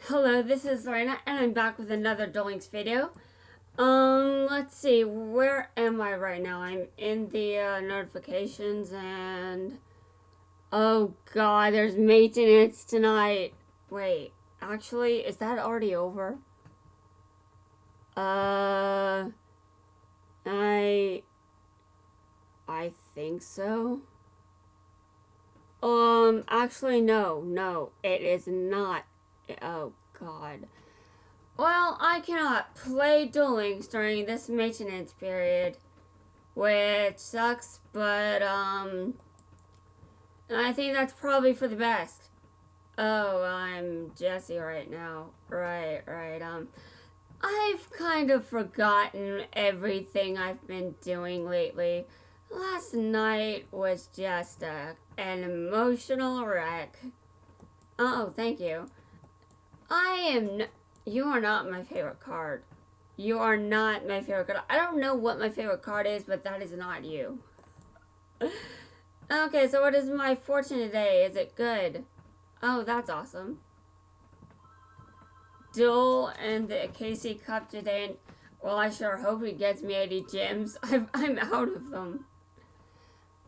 Hello, this is Lorena, and I'm back with another Duel Links video. Let's see, where am I right now? I'm in the notifications, and oh god, there's maintenance tonight. Wait, actually, is that already over? I think so. Actually, no, it is not. Oh god. Well, I cannot play Duel Links during this maintenance period, which sucks, but I think that's probably for the best. Oh, I'm Jesse right now. Right. I've kind of forgotten everything I've been doing lately. Last night was just an emotional wreck. Oh, thank you. You are not my favorite card. You are not my favorite card. I don't know what my favorite card is, but that is not you. Okay, so what is my fortune today? Is it good? Oh, that's awesome. Duel and the KC Cup today. Well, I sure hope he gets me 80 gems. I'm out of them.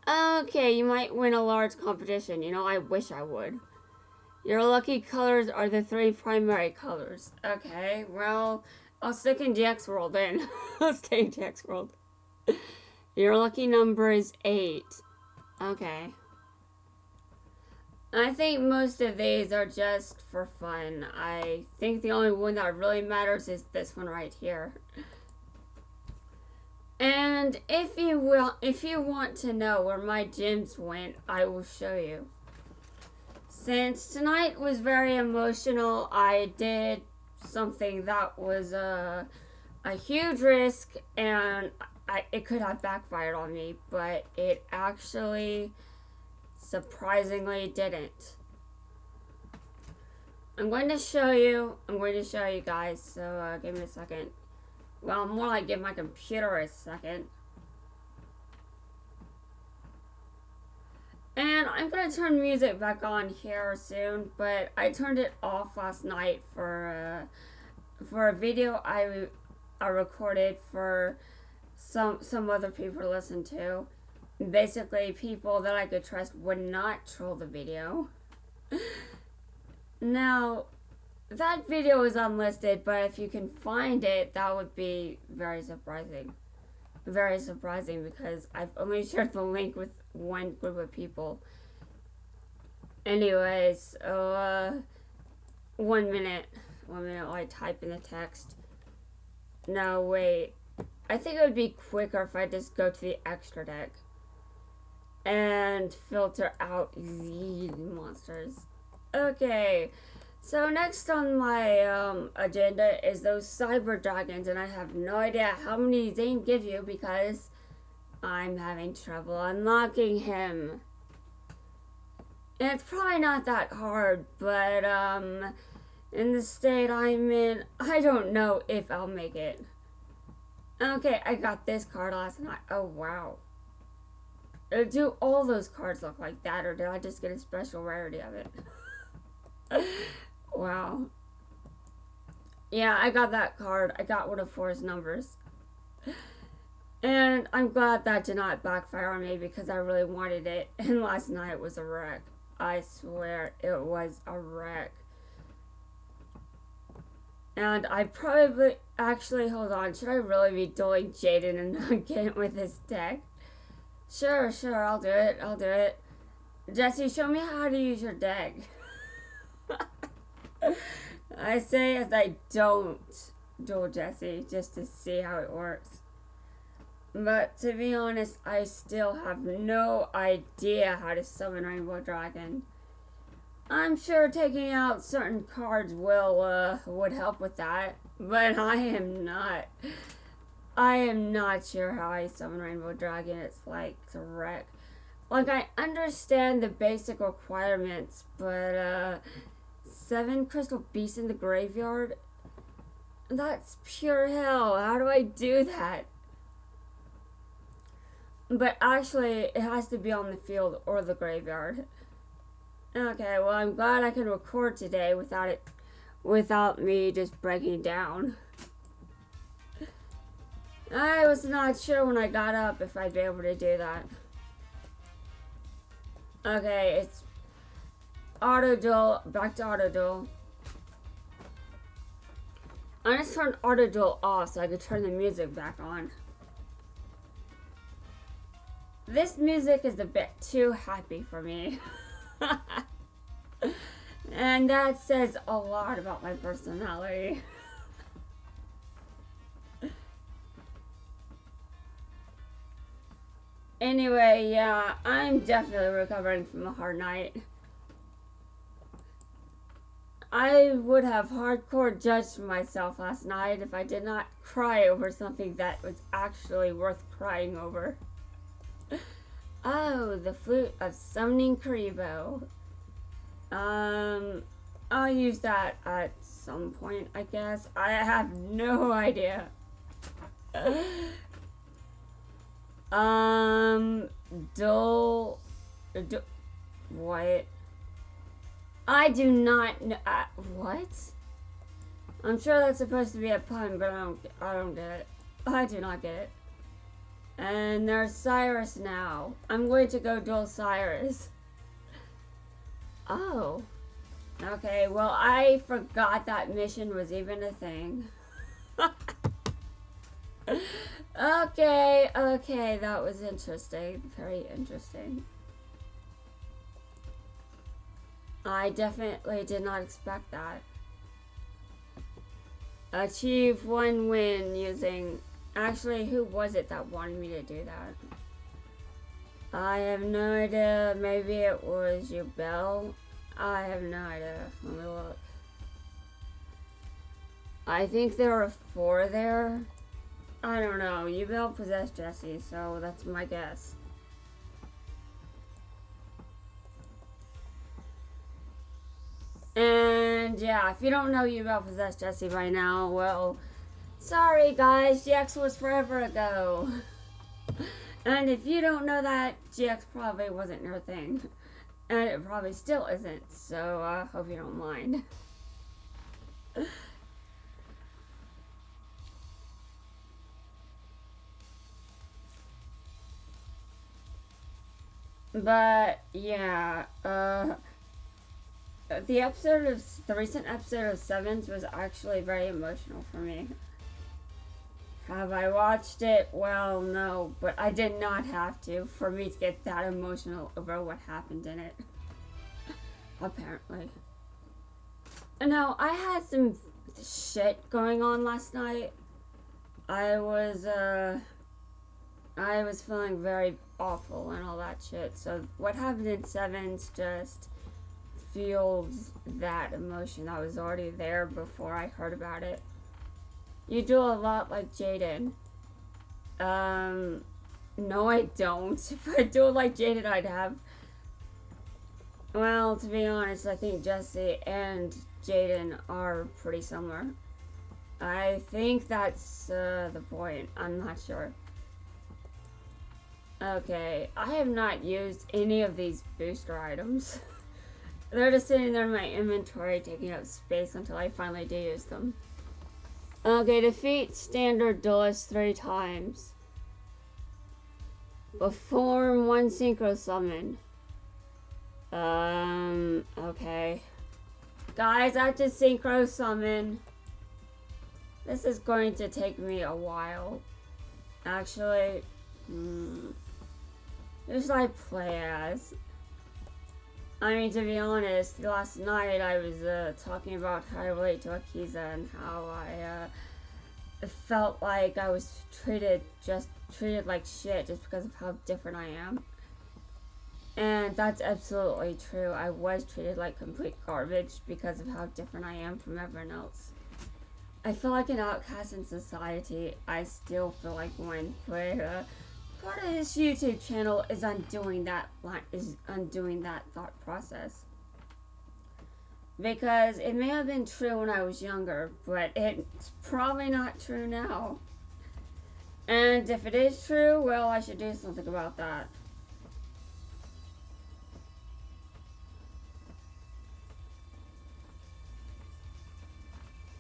Okay, you might win a large competition. You know, I wish I would. Your lucky colors are the 3 primary colors. Okay, well, I'll stick in GX World then. I'll stay in GX World. Your lucky number is 8. Okay. I think most of these are just for fun. I think the only one that really matters is this one right here. And if you want to know where my gems went, I will show you. Since tonight was very emotional, I did something that was a huge risk, and it could have backfired on me, but it actually surprisingly didn't. I'm going to show you guys, so give me a second. Well, more like give my computer a second. And I'm going to turn music back on here soon, but I turned it off last night for a video I recorded for some other people to listen to. Basically, people that I could trust would not troll the video. Now, that video is unlisted, but if you can find it, that would be very surprising. Very surprising, because I've only shared the link with one group of people. Anyways, 1 minute while I type in the text. No, wait. I think it would be quicker if I just go to the extra deck and filter out these monsters. Okay, so next on my agenda is those cyber dragons, and I have no idea how many they give you because I'm having trouble unlocking him. And it's probably not that hard, but in the state I'm in, I don't know if I'll make it. Okay, I got this card last night. Oh wow. Do all those cards look like that, or did I just get a special rarity of it? Wow. Yeah, I got that card. I got one of 4's numbers. And I'm glad that did not backfire on me because I really wanted it. And last night was a wreck. I swear it was a wreck. And I probably, actually, hold on. Should I really be dueling Jaden and not get with his deck? Sure, I'll do it. Jesse, show me how to use your deck. I say as I don't duel Jesse just to see how it works. But to be honest, I still have no idea how to summon Rainbow Dragon. I'm sure taking out certain cards would help with that, but I am not sure how I summon Rainbow Dragon. It's like a wreck. Like, I understand the basic requirements, but 7 crystal beasts in the graveyard? That's pure hell. How do I do that? But actually, it has to be on the field or the graveyard. Okay, well, I'm glad I can record today without it without me just breaking down. I was not sure when I got up if I'd be able to do that. Okay, it's auto duel, back to auto duel. I just turned auto duel off so I could turn the music back on. This music is a bit too happy for me. And that says a lot about my personality. Anyway, yeah, I'm definitely recovering from a hard night. I would have hardcore judged myself last night if I did not cry over something that was actually worth crying over. Oh, the flute of summoning Kaiba. I'll use that at some point, I guess. I have no idea. What? I do not know. What? I'm sure that's supposed to be a pun, but I don't get it. I do not get it. And there's Cyrus now. I'm going to go duel Cyrus. Oh. Okay, well, I forgot that mission was even a thing. Okay, that was interesting. Very interesting. I definitely did not expect that. Achieve 1 win using... Actually, who was it that wanted me to do that? I have no idea. Maybe it was you, Belle. I have no idea. Let me look. I think there were 4 there. I don't know. Yubel possessed Jesse, so that's my guess. And yeah, if you don't know Yubel possessed Jesse by now, well, sorry guys, GX was forever ago. And if you don't know that, GX probably wasn't your thing. And it probably still isn't, so I hope you don't mind. But yeah, the recent episode of Sevens was actually very emotional for me. Have I watched it? Well, no, but I did not have to for me to get that emotional over what happened in it. Apparently. No, I had some shit going on last night. I was feeling very awful and all that shit. So what happened in Sevens just fuels that emotion that was already there before I heard about it. You do a lot like Jaden. No I don't. If I do it like Jaden, I'd have... Well, to be honest, I think Jesse and Jaden are pretty similar. I think that's the point. I'm not sure. Okay, I have not used any of these booster items. They're just sitting there in my inventory taking up space until I finally do use them. Okay, defeat standard duelist 3 times. Perform 1 synchro summon. Okay. Guys, I have to synchro summon. This is going to take me a while. Actually, who should I play as? I mean, to be honest, last night I was talking about how I relate to Akiza and how I felt like I was treated like shit just because of how different I am. And that's absolutely true. I was treated like complete garbage because of how different I am from everyone else. I feel like an outcast in society. I still feel like one, but part of this YouTube channel is undoing that thought process. Because it may have been true when I was younger, but it's probably not true now. And if it is true, well, I should do something about that.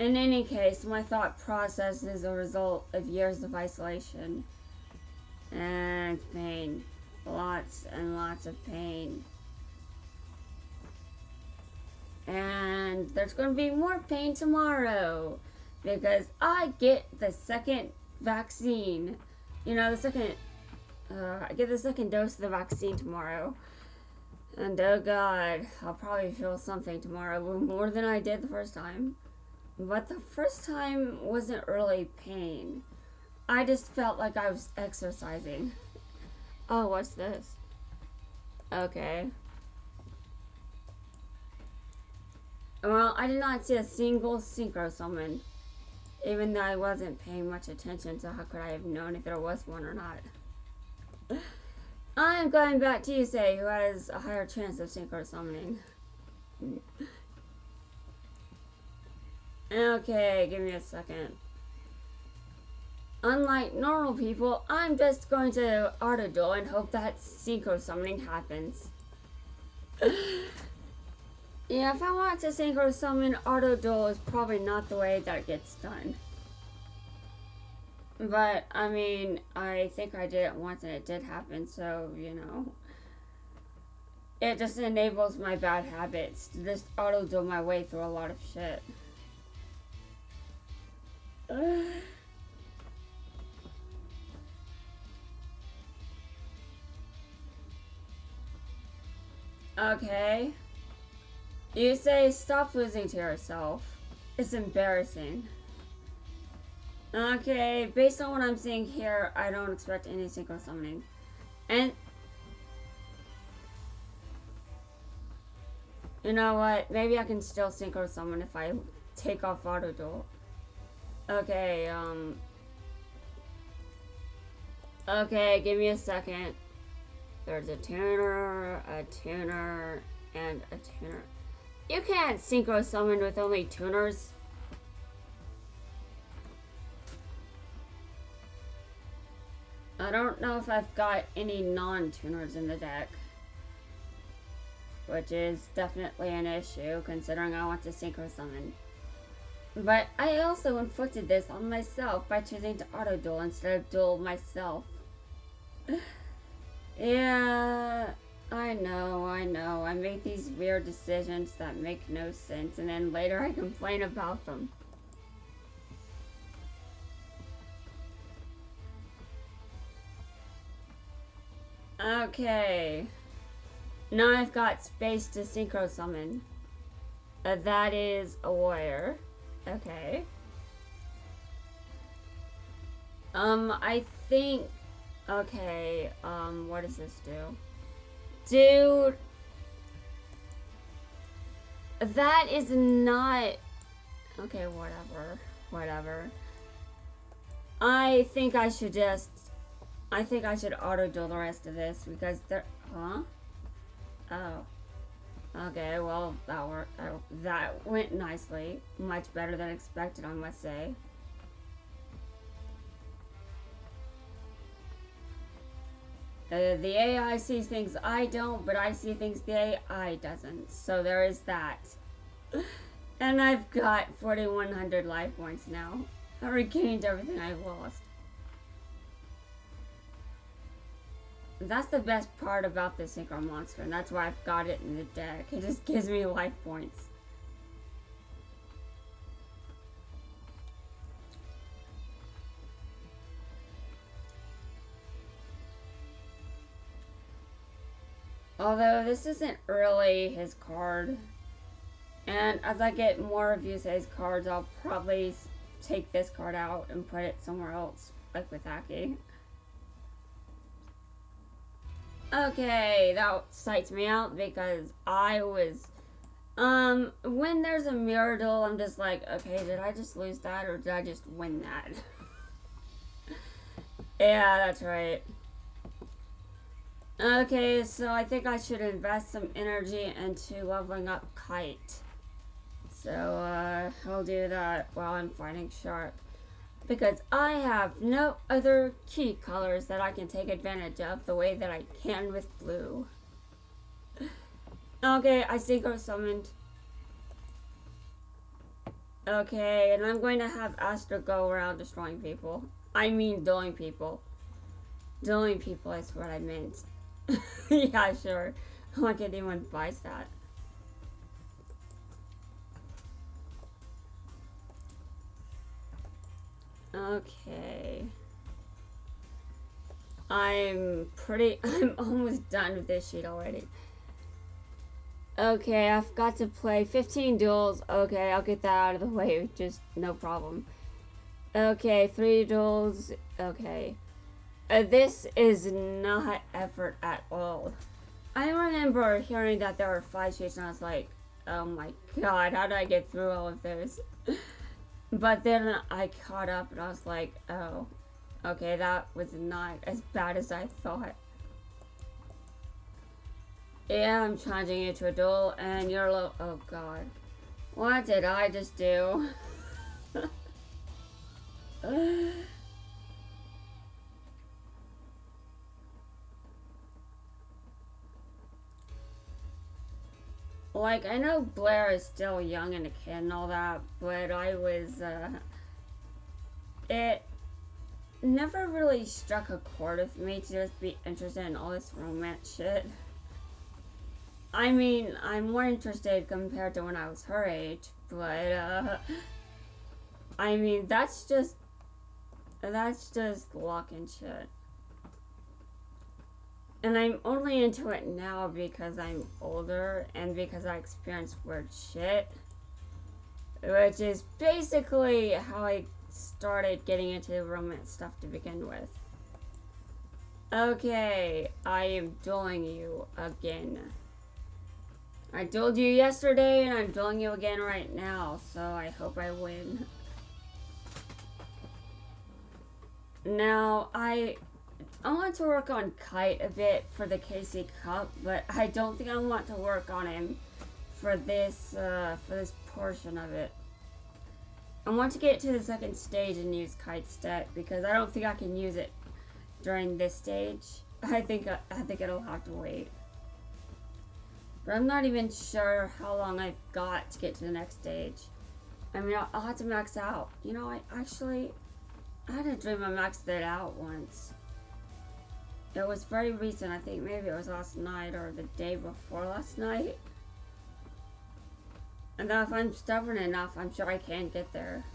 In any case, my thought process is a result of years of isolation and pain. Lots and lots of pain. And there's going to be more pain tomorrow because I get the second vaccine. You know, I get the second dose of the vaccine tomorrow. And oh god, I'll probably feel something tomorrow, more than I did the first time. But the first time wasn't really pain. I just felt like I was exercising. Oh, what's this? Okay. Well, I did not see a single synchro summon. Even though I wasn't paying much attention, so how could I have known if there was one or not? I'm going back to Yusei, who has a higher chance of synchro summoning. Okay, give me a second. Unlike normal people, I'm just going to auto duel and hope that synchro summoning happens. Yeah, if I want to synchro summon, auto duel is probably not the way that gets done. But, I mean, I think I did it once and it did happen, so, you know. It just enables my bad habits to just auto duel my way through a lot of shit. Okay. You say stop losing to yourself. It's embarrassing. Okay, based on what I'm seeing here, I don't expect any synchro summoning. And you know what? Maybe I can still synchro summon if I take off auto duel. Okay, okay, give me a second. There's a tuner, and a tuner. You can't synchro summon with only tuners. I don't know if I've got any non-tuners in the deck. Which is definitely an issue, considering I want to synchro summon. But I also inflicted this on myself by choosing to auto duel instead of duel myself. Yeah, I know. I make these weird decisions that make no sense, and then later I complain about them. Okay. Now I've got space to synchro summon. That is a warrior. Okay. I think... Okay, what does this do? Dude... That is not... Okay, whatever. I think I should auto duel the rest of this because there... Huh? Oh. Okay, well, that worked. That went nicely. Much better than expected, I must say. The AI sees things I don't, but I see things the AI doesn't. So there is that. And I've got 4,100 life points now. I regained everything I lost. That's the best part about the synchro monster, and that's why I've got it in the deck. It just gives me life points. Although this isn't really his card. And as I get more of Yusei's cards, I'll probably take this card out and put it somewhere else, like with Aki. Okay, that psyched me out because I was, when there's a mirror duel, I'm just like, okay, did I just lose that or did I just win that? Yeah, that's right. Okay, so I think I should invest some energy into leveling up Kite. So, I'll do that while I'm fighting Shark. Because I have no other key colors that I can take advantage of the way that I can with blue. Okay, I synchro summoned. Okay, and I'm going to have Aster go around destroying people. I mean, dueling people. Dueling people is what I meant. Yeah, sure. Like anyone buys that. Okay. I'm almost done with this sheet already. Okay, I've got to play 15 duels. Okay, I'll get that out of the way. Just no problem. Okay, 3 duels. Okay. This is not effort at all. I remember hearing that there were 5 sheets and I was like, oh my god, how did I get through all of this? But then I caught up and I was like, oh, okay, that was not as bad as I thought. Yeah, I'm challenging you to a duel and you're low. Oh god. What did I just do? Like, I know Blair is still young and a kid and all that, but it never really struck a chord with me to just be interested in all this romance shit. I mean, I'm more interested compared to when I was her age, but, I mean, that's just luck and shit. And I'm only into it now because I'm older and because I experienced weird shit. Which is basically how I started getting into romance stuff to begin with. Okay, I am dueling you again. I dueled you yesterday and I'm dueling you again right now, so I hope I win. Now, I want to work on Kite a bit for the KC Cup, but I don't think I want to work on him for this portion of it. I want to get to the second stage and use Kite's deck because I don't think I can use it during this stage. I think it'll have to wait. But I'm not even sure how long I've got to get to the next stage. I mean, I'll have to max out. You know, I had a dream I maxed it out once. It was very recent. I think maybe it was last night or the day before last night. And then if I'm stubborn enough, I'm sure I can get there.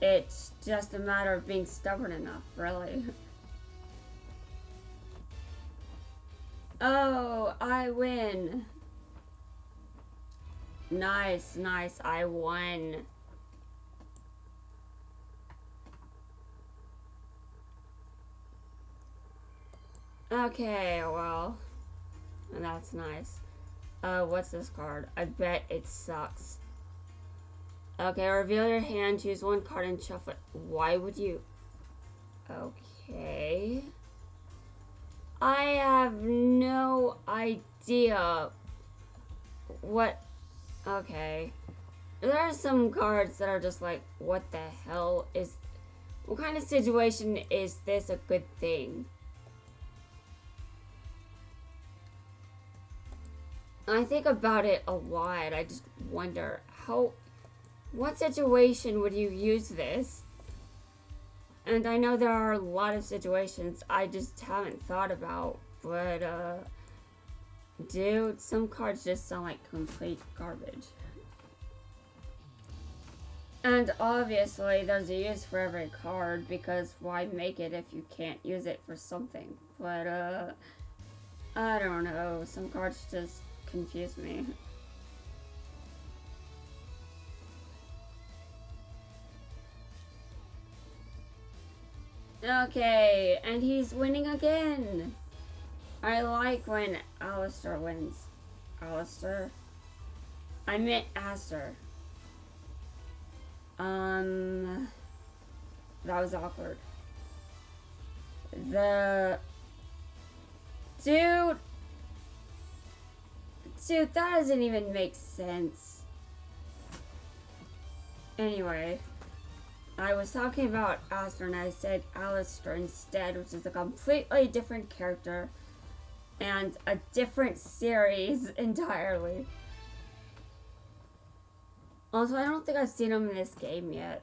It's just a matter of being stubborn enough, really. Oh, I win. Nice, nice, I won. Okay, well, that's nice. What's this card? I bet it sucks. Okay, reveal your hand, choose one card and shuffle it. Why would you? Okay. I have no idea what. Okay. There are some cards that are just like, what the hell is. What kind of situation is this a good thing? I think about it a lot. I just wonder what situation would you use this? And I know there are a lot of situations I just haven't thought about, but dude, some cards just sound like complete garbage. And obviously there's a use for every card because why make it if you can't use it for something? But I don't know, some cards just confuse me. Okay, and he's winning again. I like when Alistair wins. Alistair? I meant Aster. That was awkward. Dude, that doesn't even make sense. Anyway, I was talking about Aster and I said Alistair instead, which is a completely different character and a different series entirely. Also, I don't think I've seen him in this game yet.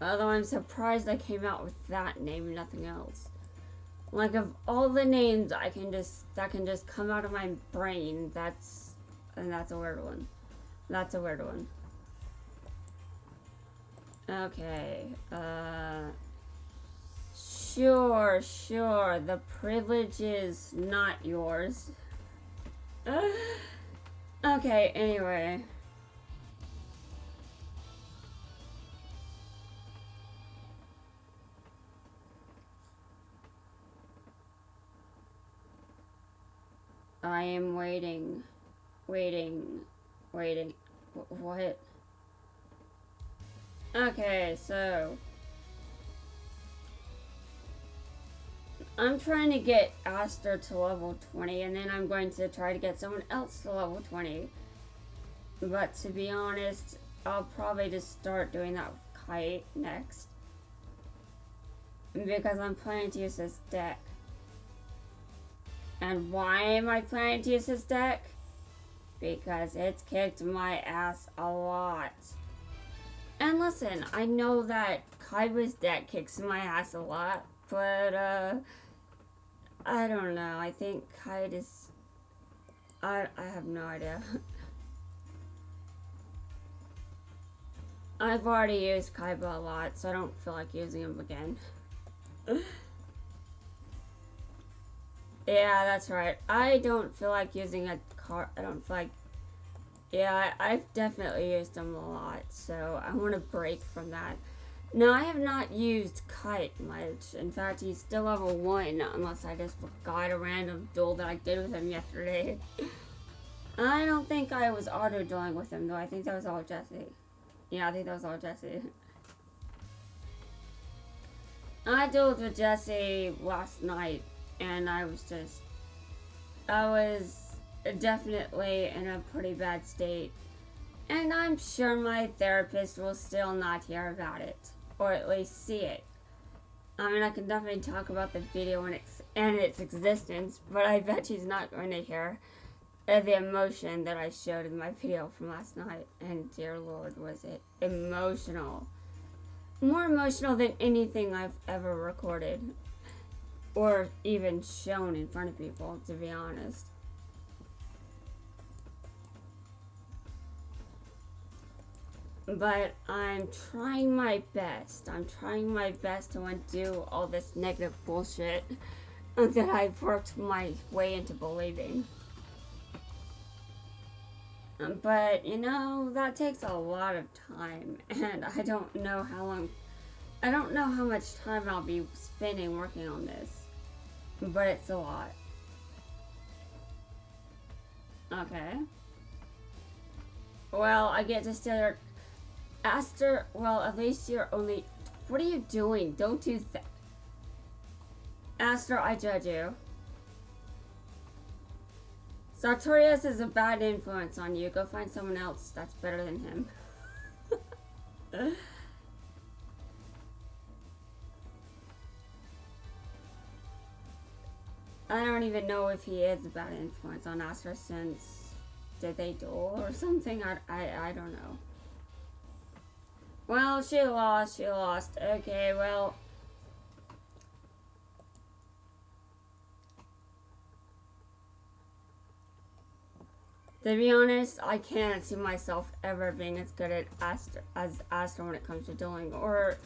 Although I'm surprised I came out with that name and nothing else. Like, of all the names that can just come out of my brain, that's a weird one. That's a weird one. Okay, sure, the privilege is not yours. Okay, anyway. I am waiting. What? Okay, so I'm trying to get Aster to level 20, and then I'm going to try to get someone else to level 20. But to be honest, I'll probably just start doing that with Kite next. Because I'm planning to use this deck. And why am I planning to use this deck? Because it's kicked my ass a lot. And listen, I know that Kaiba's deck kicks my ass a lot, but I don't know. I think Kite is... I have no idea. I've already used Kaiba a lot, so I don't feel like using him again. Yeah, that's right. I don't feel like using a card. I don't feel like... Yeah, I've definitely used him a lot, so I want to break from that. No, I have not used Kite much. In fact, he's still level 1, unless I just forgot a random duel that I did with him yesterday. I don't think I was auto-dueling with him, though. I think that was all Jesse. Yeah, I think that was all Jesse. I dueled with Jesse last night, and I was definitely in a pretty bad state. And I'm sure my therapist will still not hear about it, or at least see it. I mean, I can definitely talk about the video and its existence, but I bet she's not going to hear the emotion that I showed in my video from last night. And dear Lord, was it emotional. More emotional than anything I've ever recorded. Or even shown in front of people, to be honest. But I'm trying my best. I'm trying my best to undo all this negative bullshit that I've worked my way into believing. But, you know, that takes a lot of time, and I don't know how much time I'll be spending working on this. But it's a lot. Okay. Well, I get to start... Aster, well, at least you're only... What are you doing? Don't do that. Aster, I judge you. Sartorius is a bad influence on you. Go find someone else that's better than him. I don't even know if he is a bad influence on Aster since... Did they duel or something? I don't know. Well, she lost. Okay, well... To be honest, I can't see myself ever being as good at Aster when it comes to dueling, or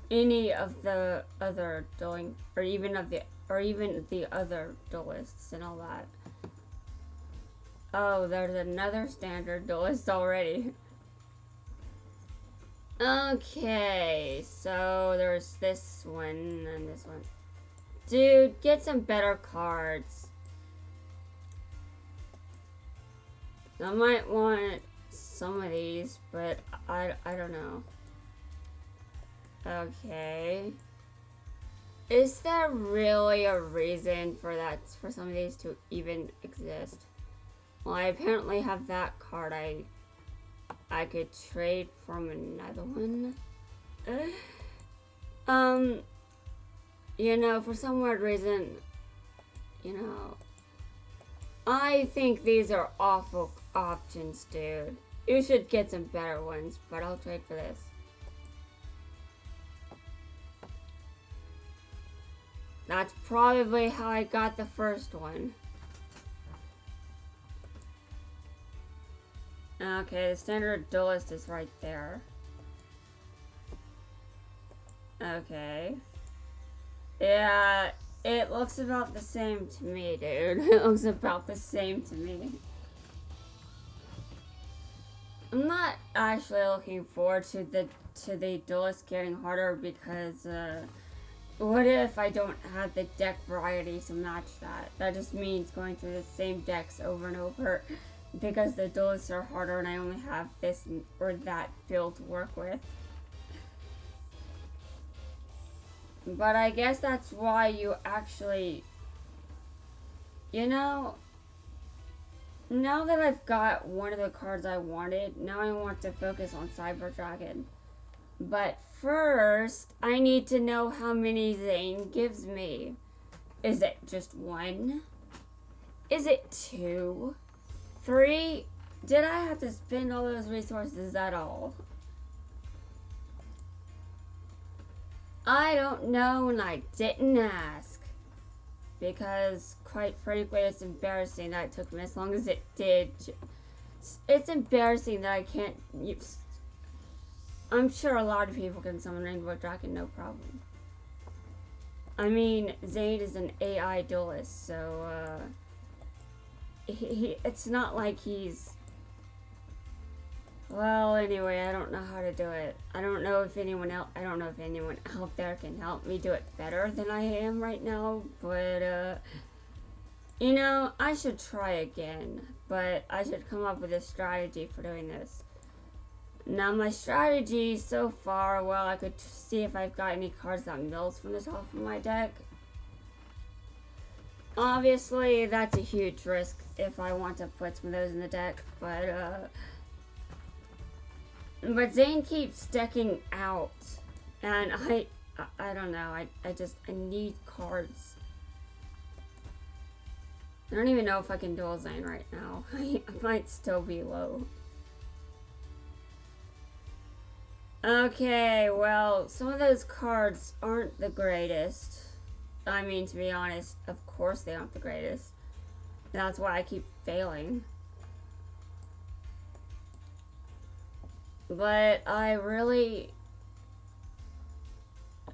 any of the other dueling, or even the other duelists and all that. Oh, there's another standard duelist already. Okay, so there's this one and this one. Dude, get some better cards. I might want some of these, but I don't know. Okay. Is there really a reason for some of these to even exist? Well, I apparently have that card I could trade from another one. You know, for some weird reason, you know, I think these are awful options, dude. You should get some better ones, but I'll trade for this. That's probably how I got the first one. Okay, the standard duelist is right there. Okay. Yeah, it looks about the same to me, dude. It looks about the same to me. I'm not actually looking forward to the duelist getting harder because what if I don't have the deck variety to match that? That just means going through the same decks over and over because the duelists are harder and I only have this or that build to work with. But I guess that's why you actually, you know, now that I've got one of the cards I wanted, now I want to focus on Cyber Dragon. But first, I need to know how many Zane gives me. Is it just 1? Is it 2? 3? Did I have to spend all those resources at all? I don't know and I didn't ask. Because, quite frankly, it's embarrassing that it took me as long as it did. It's embarrassing that I can't use... I'm sure a lot of people can summon Rainbow Dragon, no problem. I mean, Zane is an AI duelist, so, it's not like he's... Well, anyway, I don't know how to do it. I don't know if anyone out there can help me do it better than I am right now, but, you know, I should try again, but I should come up with a strategy for doing this. Now, my strategy so far, well, I could see if I've got any cards that mills from the top of my deck. Obviously, that's a huge risk if I want to put some of those in the deck, but Zane keeps decking out, and I don't know, I need cards. I don't even know if I can duel Zane right now. I might still be low. Okay, well, some of those cards aren't the greatest. I mean, to be honest, of course they aren't the greatest. That's why I keep failing. But I really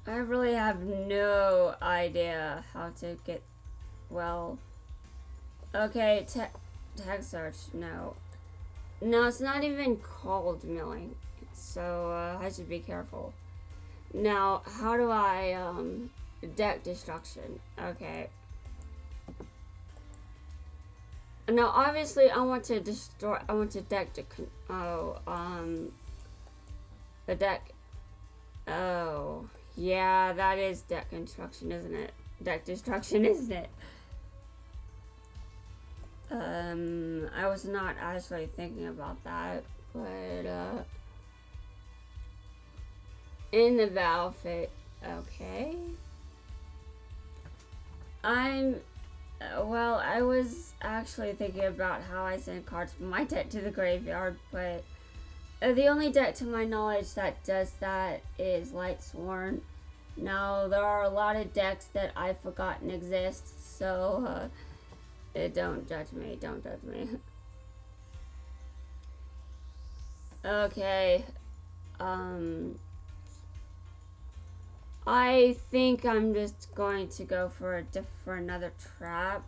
have no idea how to get, well, okay, tag search, no. No, it's not even called milling, so I should be careful. Now, how do I, deck destruction? Okay. Now, obviously, I want to deck, the deck. Oh, yeah, that is deck construction, isn't it? Deck destruction, isn't it? I was not actually thinking about that, but, in the battlefield, okay. Well, I was actually thinking about how I send cards from my deck to the graveyard, but the only deck to my knowledge that does that is Lightsworn. Now, there are a lot of decks that I've forgotten exist, so don't judge me, don't judge me. Okay, I think I'm just going to go for another trap,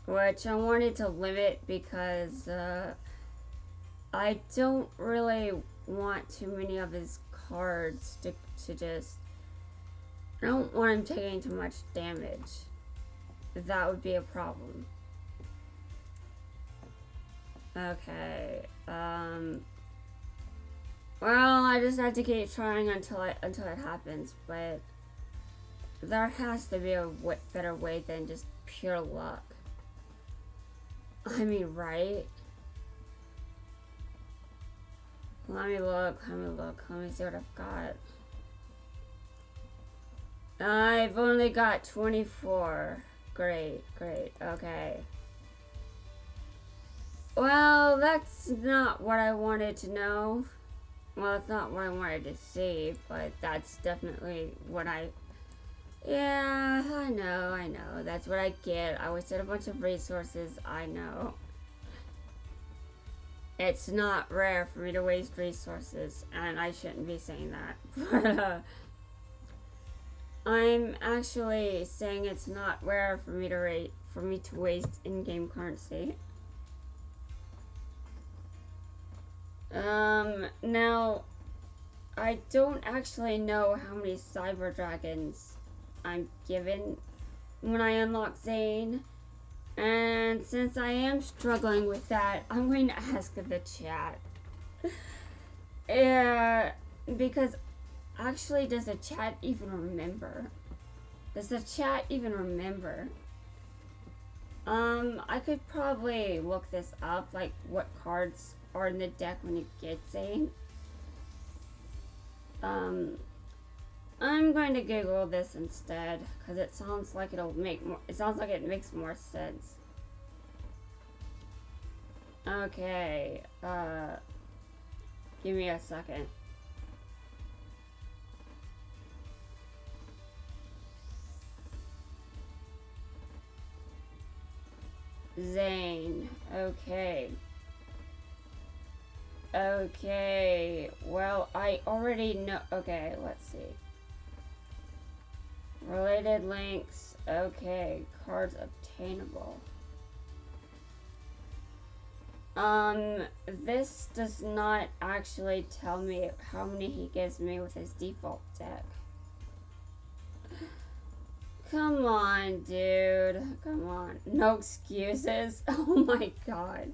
which I wanted to limit because I don't really want too many of his cards to just, I don't want him taking too much damage. That would be a problem. Okay, well, I just have to keep trying until it happens, but there has to be a better way than just pure luck. I mean, right? Let me look, let me see what I've got. I've only got 24. Great, okay. Well, that's not what I wanted to know. Well, it's not what I wanted to see, but that's definitely what Yeah, I know. That's what I get. I wasted a bunch of resources, I know. It's not rare for me to waste resources, and I shouldn't be saying that. But, I'm actually saying it's not rare for me to waste in-game currency. Now, I don't actually know how many cyber dragons I'm given when I unlock Zane. And since I am struggling with that, I'm going to ask the chat. Yeah, because actually, does the chat even remember? Does the chat even remember? I could probably look this up, like what cards are in the deck when you get Zane. I'm going to Google this instead, because it sounds like it sounds like it makes more sense. Okay, give me a second. Zane, okay. Okay, well, I already know. Okay, let's see. Related links. Okay, cards obtainable. This does not actually tell me how many he gives me with his default deck. Come on, dude. Come on. No excuses. Oh my god.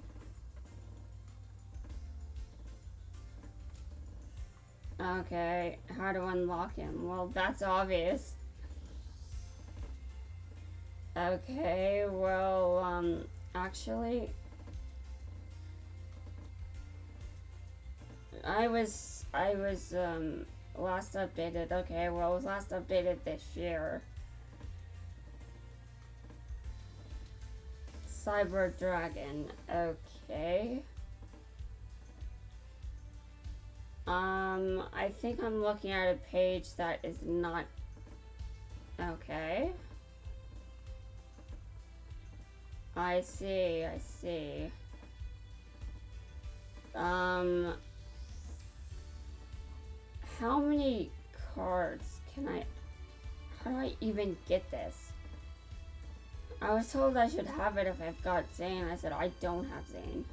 Okay, how to unlock him? Well, that's obvious. Okay, well, actually, I was, last updated. Okay, well, it was last updated this year. Cyber Dragon. Okay. I think I'm looking at a page that is not... Okay. I see. How many cards can I... How do I even get this? I was told I should have it if I've got Zane. I said I don't have Zane.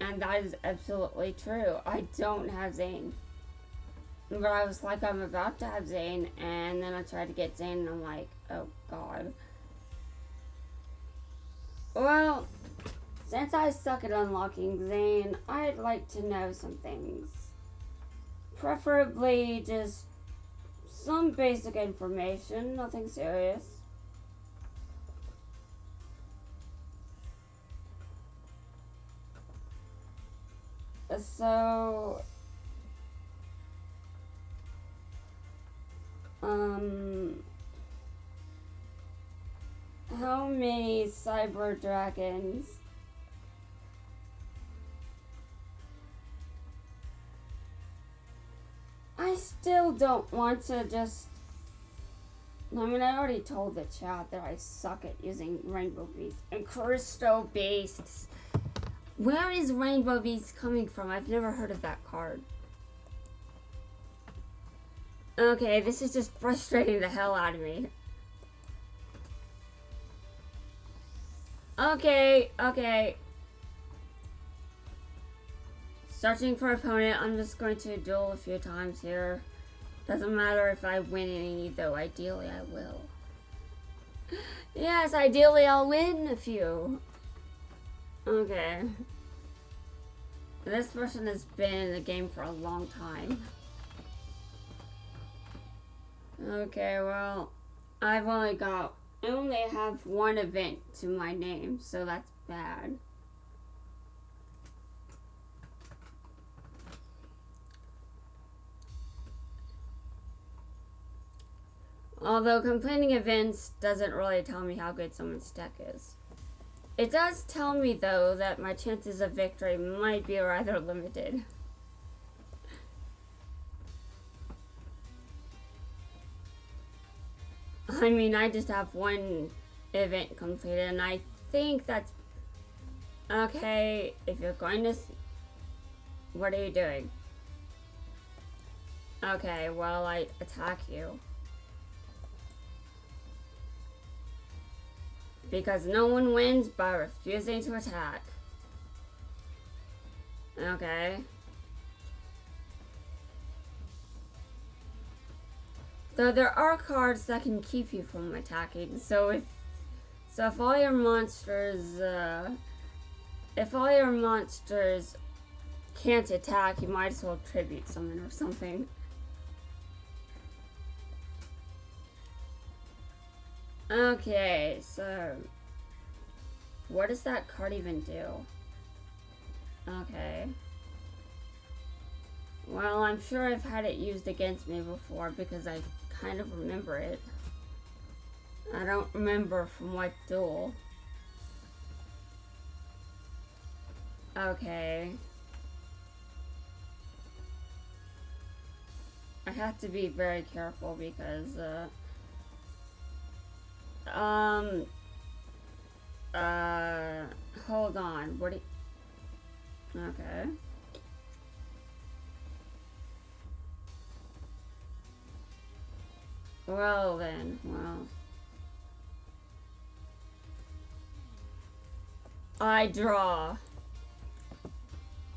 And that is absolutely true. I don't have Zane. But I was like, I'm about to have Zane, and then I tried to get Zane, and I'm like, oh god. Well, since I suck at unlocking Zane, I'd like to know some things. Preferably just some basic information, nothing serious. So, how many cyber dragons? I still don't want to just... I mean, I already told the chat that I suck at using rainbow beasts and crystal beasts. Where is rainbow beast coming from? I've never heard of that card. Okay, this is just frustrating the hell out of me. Okay. Searching for opponent. I'm just going to duel a few times here. Doesn't matter if I win any, though. Ideally, I will. Yes, ideally, I'll win a few. Okay. This person has been in the game for a long time. Okay, well, I only have one event to my name, so that's bad. Although completing events doesn't really tell me how good someone's deck is. It does tell me, though, that my chances of victory might be rather limited. I mean, I just have one event completed, and I think that's... Okay, if you're going to... What are you doing? Okay, well, I attack you. Because no one wins by refusing to attack. Okay. Though there are cards that can keep you from attacking, so if all your monsters can't attack, you might as well tribute summon or something. Okay, so what does that card even do? Okay. Well, I'm sure I've had it used against me before because I kind of remember it. I don't remember from what duel. Okay. I have to be very careful because, hold on, what do you... Okay. Well then, well. I draw.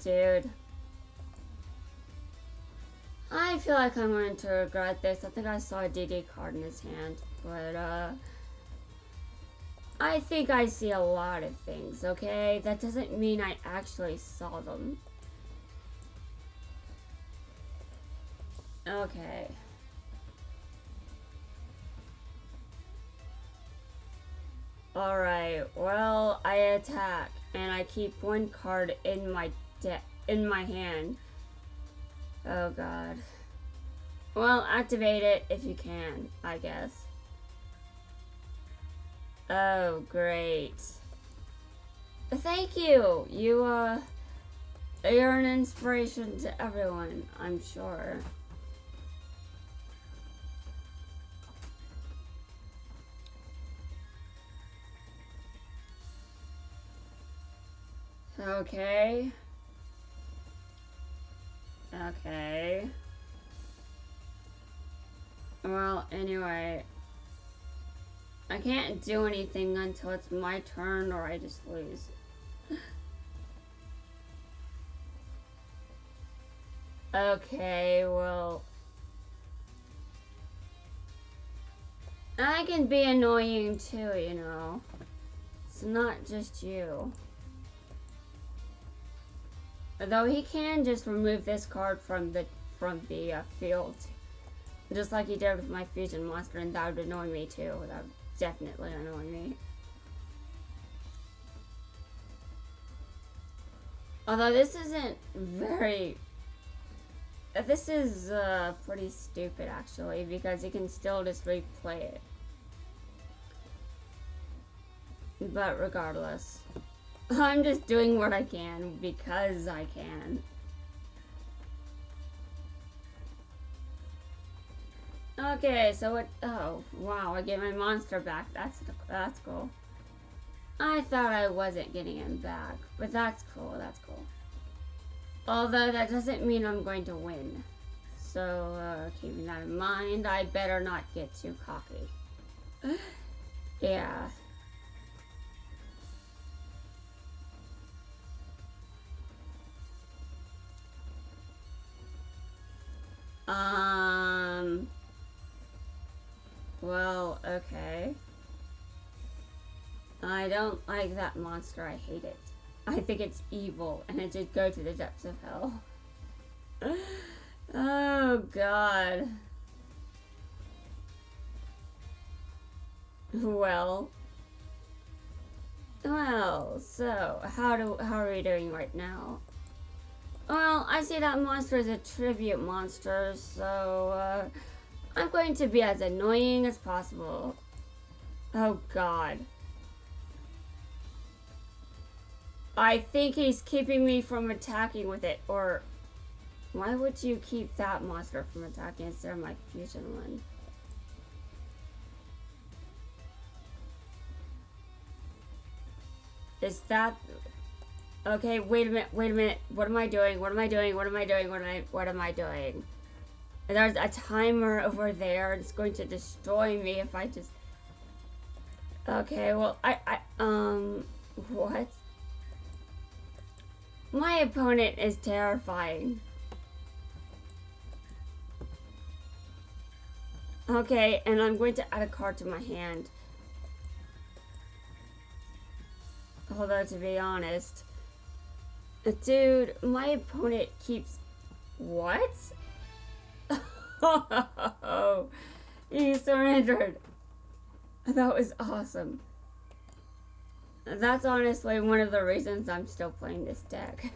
Dude. I feel like I'm going to regret this. I think I saw a DD card in his hand, but, I think I see a lot of things, okay? That doesn't mean I actually saw them. Okay. Alright, well, I attack, and I keep one card in my hand. Oh god. Well, activate it if you can, I guess. Oh, great. Thank you! You're an inspiration to everyone, I'm sure. Okay. Okay. Well, anyway. I can't do anything until it's my turn or I just lose. Okay, well. I can be annoying too, you know. It's not just you. Though he can just remove this card from the field, just like he did with my fusion monster, and that would annoy me too. That would definitely annoy me. Although this isn't very. This is pretty stupid actually, because you can still just replay it. But regardless. I'm just doing what I can because I can. Okay, so what? Oh, wow! I get my monster back. That's cool. I thought I wasn't getting him back, but that's cool. That's cool. Although that doesn't mean I'm going to win. So keeping that in mind, I better not get too cocky. Yeah. Well, okay. I don't like that monster. I hate it. I think it's evil, and it should go to the depths of hell. Oh, God. Well, so, how are we doing right now? Well, I see that monster is a tribute monster, so, I'm going to be as annoying as possible. Oh god. I think he's keeping me from attacking with it, or why would you keep that monster from attacking instead of my fusion one? Is that... Okay, wait a minute. What am I doing? What am I doing? What am I doing? What am I doing? There's a timer over there. It's going to destroy me if I just... Okay, well, what? My opponent is terrifying. Okay, and I'm going to add a card to my hand. Although, to be honest... Dude, my opponent keeps... What? Oh, he surrendered. That was awesome. That's honestly one of the reasons I'm still playing this deck.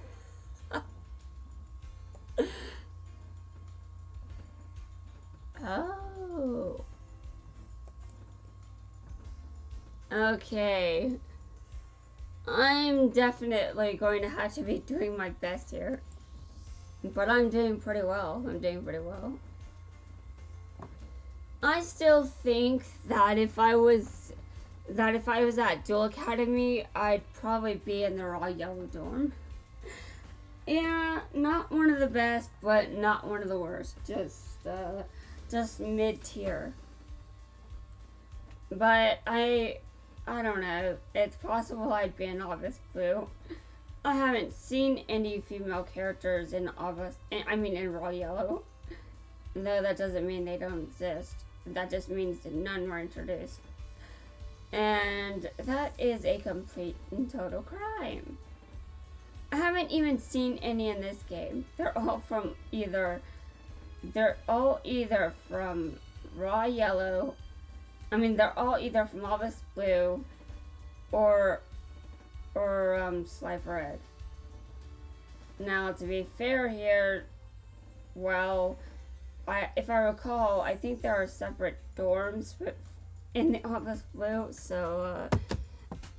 Oh. Okay. I'm definitely going to have to be doing my best here. But I'm doing pretty well. I still think that if I was at Dual Academy, I'd probably be in the raw yellow dorm. Yeah, not one of the best, but not one of the worst. Just mid-tier. But I don't know. It's possible I'd be in August Blue. I haven't seen any female characters in in raw yellow. Though that doesn't mean they don't exist. That just means that none were introduced. And that is a complete and total crime. I haven't even seen any in this game. They're all either from raw yellow. They're all either from August Blue or Slifer Red. Now, to be fair here, well, if I recall, I think there are separate dorms in the August Blue, so,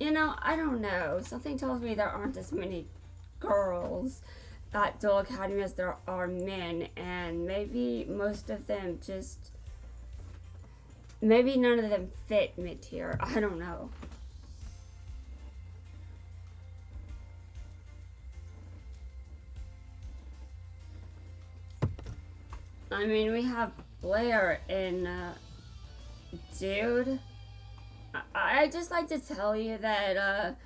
I don't know. Something tells me there aren't as many girls at Dual Academy as there are men, and maybe most of them maybe none of them fit mid-tier. I don't know. We have Blair in, dude. I just like to tell you that,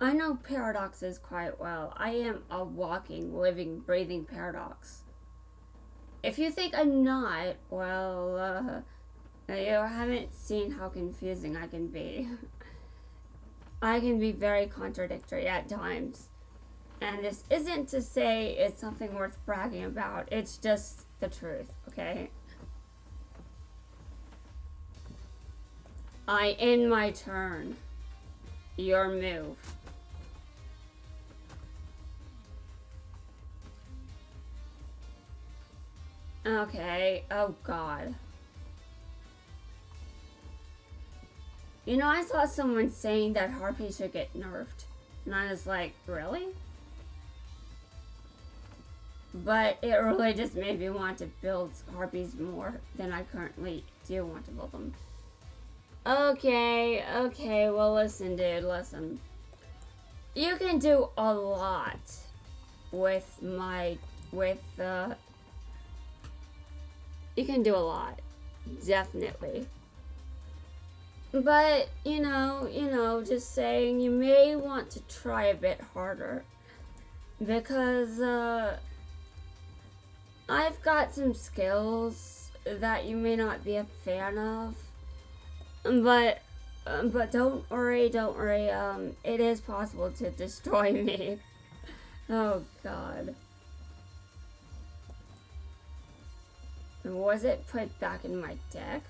I know paradoxes quite well. I am a walking, living, breathing paradox. If you think I'm not, well, you haven't seen how confusing I can be. I can be very contradictory at times. And this isn't to say it's something worth bragging about. It's just the truth, okay? I end my turn. Your move. Okay, oh god. I saw someone saying that Harpies should get nerfed. And I was like, really? But it really just made me want to build Harpies more than I currently do want to build them. Okay, well listen, dude, listen. You can do a lot with you can do a lot, definitely. But, just saying, you may want to try a bit harder. Because, I've got some skills that you may not be a fan of. But don't worry, it is possible to destroy me. Oh, God. Was it put back in my deck?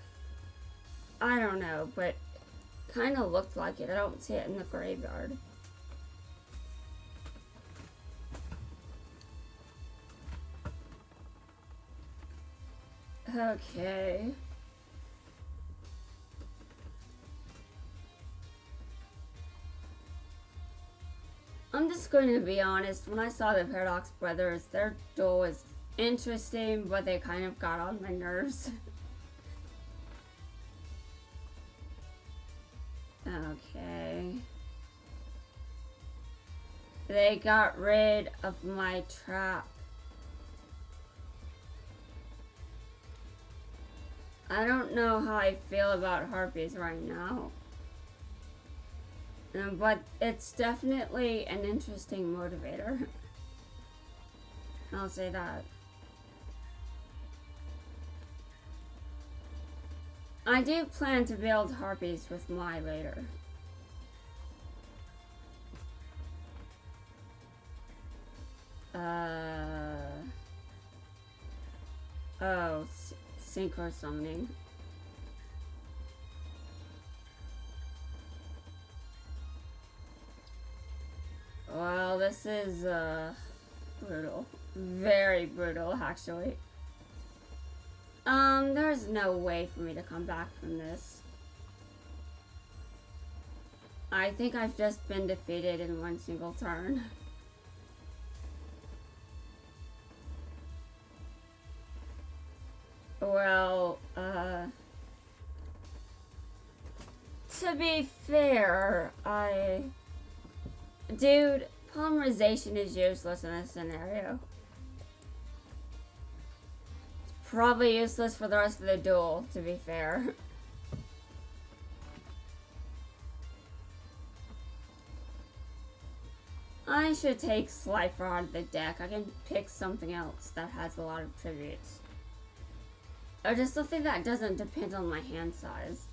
I don't know, but kind of looked like it. I don't see it in the graveyard. Okay. I'm just going to be honest, when I saw the Paradox Brothers, their duel was interesting, but they kind of got on my nerves. Okay. They got rid of my trap. I don't know how I feel about harpies right now. But it's definitely an interesting motivator. I'll say that. I do plan to build harpies with Mai later. Oh, synchro summoning. Well, this is brutal. Very brutal, actually. There's no way for me to come back from this. I think I've just been defeated in one single turn. Well, to be fair, Dude, polymerization is useless in this scenario. It's probably useless for the rest of the duel, to be fair. I should take Slifer out of the deck. I can pick something else that has a lot of tributes. Or just something that doesn't depend on my hand size.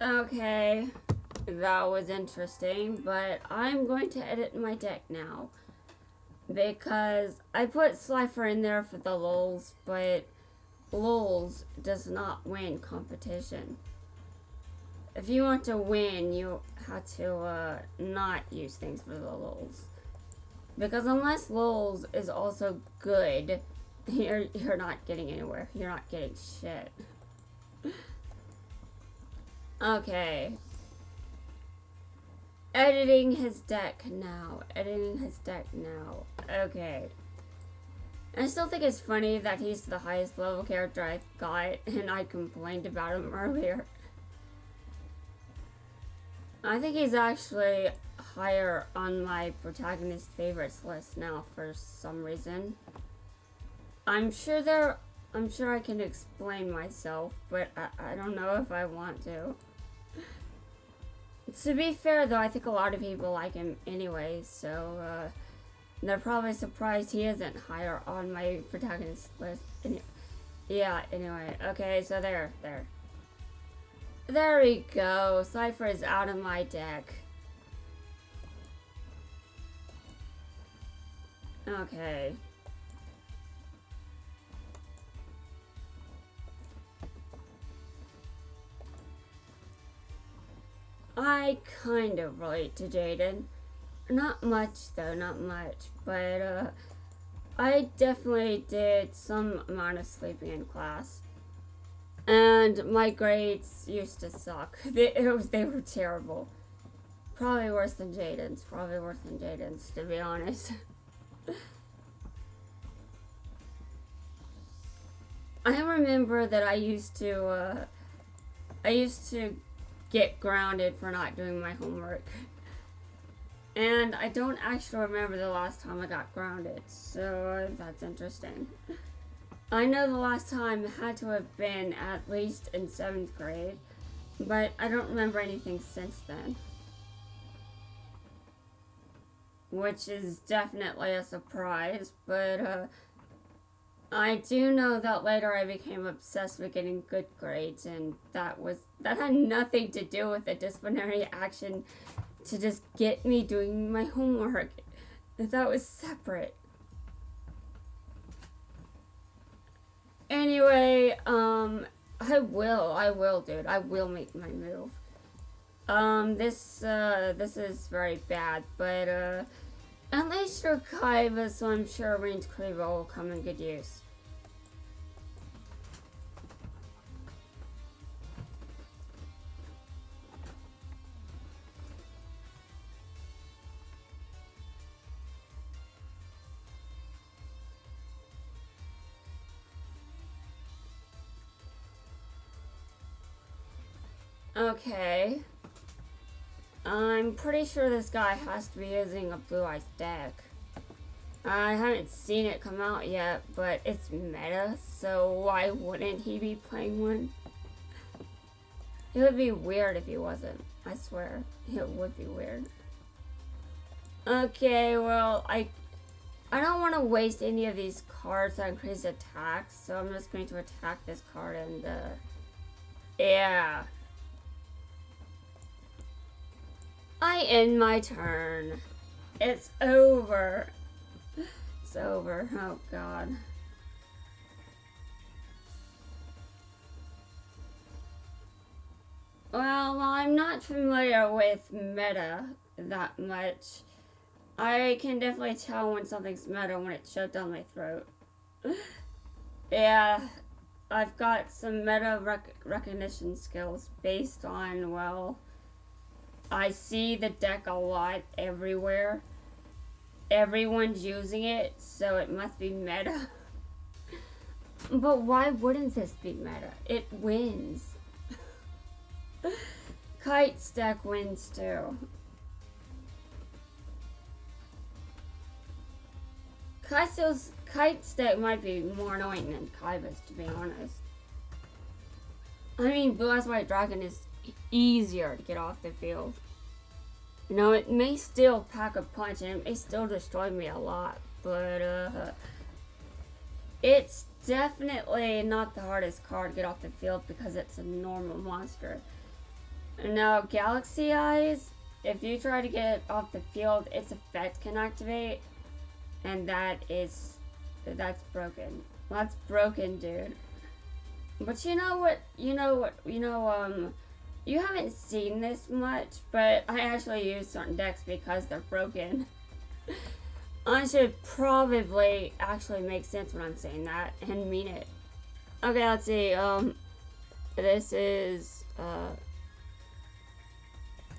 Okay, that was interesting, but I'm going to edit my deck now. Because I put Slifer in there for the lulz, but lulz does not win competition. If you want to win, you have to not use things for the lulz. Because unless lulz is also good, you're not getting anywhere. You're not getting shit. Okay. Editing his deck now. Editing his deck now. Okay. I still think it's funny that he's the highest level character I've got, and I complained about him earlier. I think he's actually higher on my protagonist favorites list now for some reason. I'm sure I can explain myself, but I don't know if I want to. To be fair, though, I think a lot of people like him anyway, so they're probably surprised he isn't higher on my protagonist list. Yeah, anyway. Okay, so there. There we go. Slifer is out of my deck. Okay. I kind of relate to Jaden. Not much, though, not much. But, I definitely did some amount of sleeping in class. And my grades used to suck. They were terrible. Probably worse than Jaden's. To be honest. I remember that I used to get grounded for not doing my homework. And I don't actually remember the last time I got grounded, so that's interesting. I know the last time had to have been at least in 7th grade, but I don't remember anything since then. Which is definitely a surprise, but I do know that later I became obsessed with getting good grades, and that had nothing to do with a disciplinary action to just get me doing my homework. That was separate. Anyway, I will, dude. I will make my move. This is very bad, but, At least you're Kaiba, so I'm sure Rain's Kaiba will come in good use. Okay. I'm pretty sure this guy has to be using a Blue Eyes deck. I haven't seen it come out yet, but it's meta, so why wouldn't he be playing one? It would be weird if he wasn't. I swear. It would be weird. Okay, well, I don't want to waste any of these cards on crazy attacks, so I'm just going to attack this card and, yeah. I end my turn. It's over. It's over. Oh, God. Well, I'm not familiar with meta that much. I can definitely tell when something's meta when it's shoved down my throat. Yeah, I've got some meta recognition skills based on, well, I see the deck a lot everywhere. Everyone's using it, so it must be meta. But why wouldn't this be meta? It wins. Kite's deck wins too. Kite's deck might be more annoying than Kaiba's, to be honest. I mean, Blue Eyes White Dragon is easier to get off the field. You know, it may still pack a punch and it may still destroy me a lot, but it's definitely not the hardest card to get off the field because it's a normal monster. Now, Galaxy Eyes, if you try to get it off the field, its effect can activate, and that's broken. Well, that's broken, dude. But you haven't seen this much, but I actually use certain decks because they're broken. I should probably actually make sense when I'm saying that and mean it. Okay, let's see. This is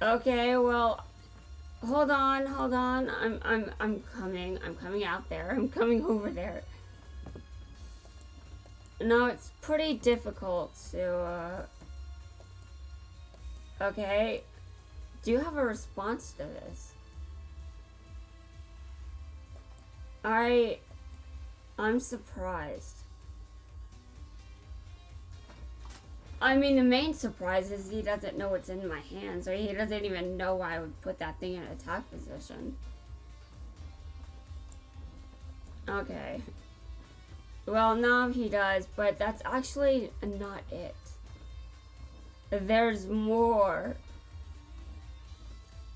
okay, well, hold on. I'm coming out there. I'm coming over there. No, it's pretty difficult to okay. Do you have a response to this? I'm surprised. I mean, the main surprise is he doesn't know what's in my hands, or he doesn't even know why I would put that thing in attack position. Okay. Well, now he does, but that's actually not it. There's more.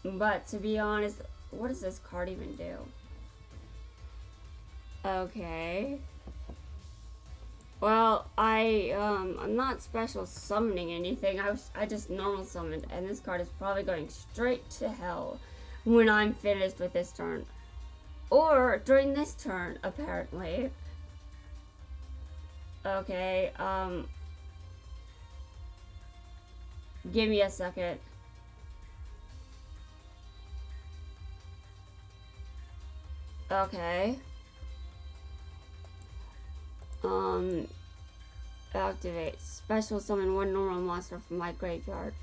But to be honest, what does this card even do? Okay. Well, I'm not special summoning anything. I just normal summoned, and this card is probably going straight to hell when I'm finished with this turn. Or during this turn, apparently. Okay, give me a second. Okay. Activate. Special summon one normal monster from my graveyard.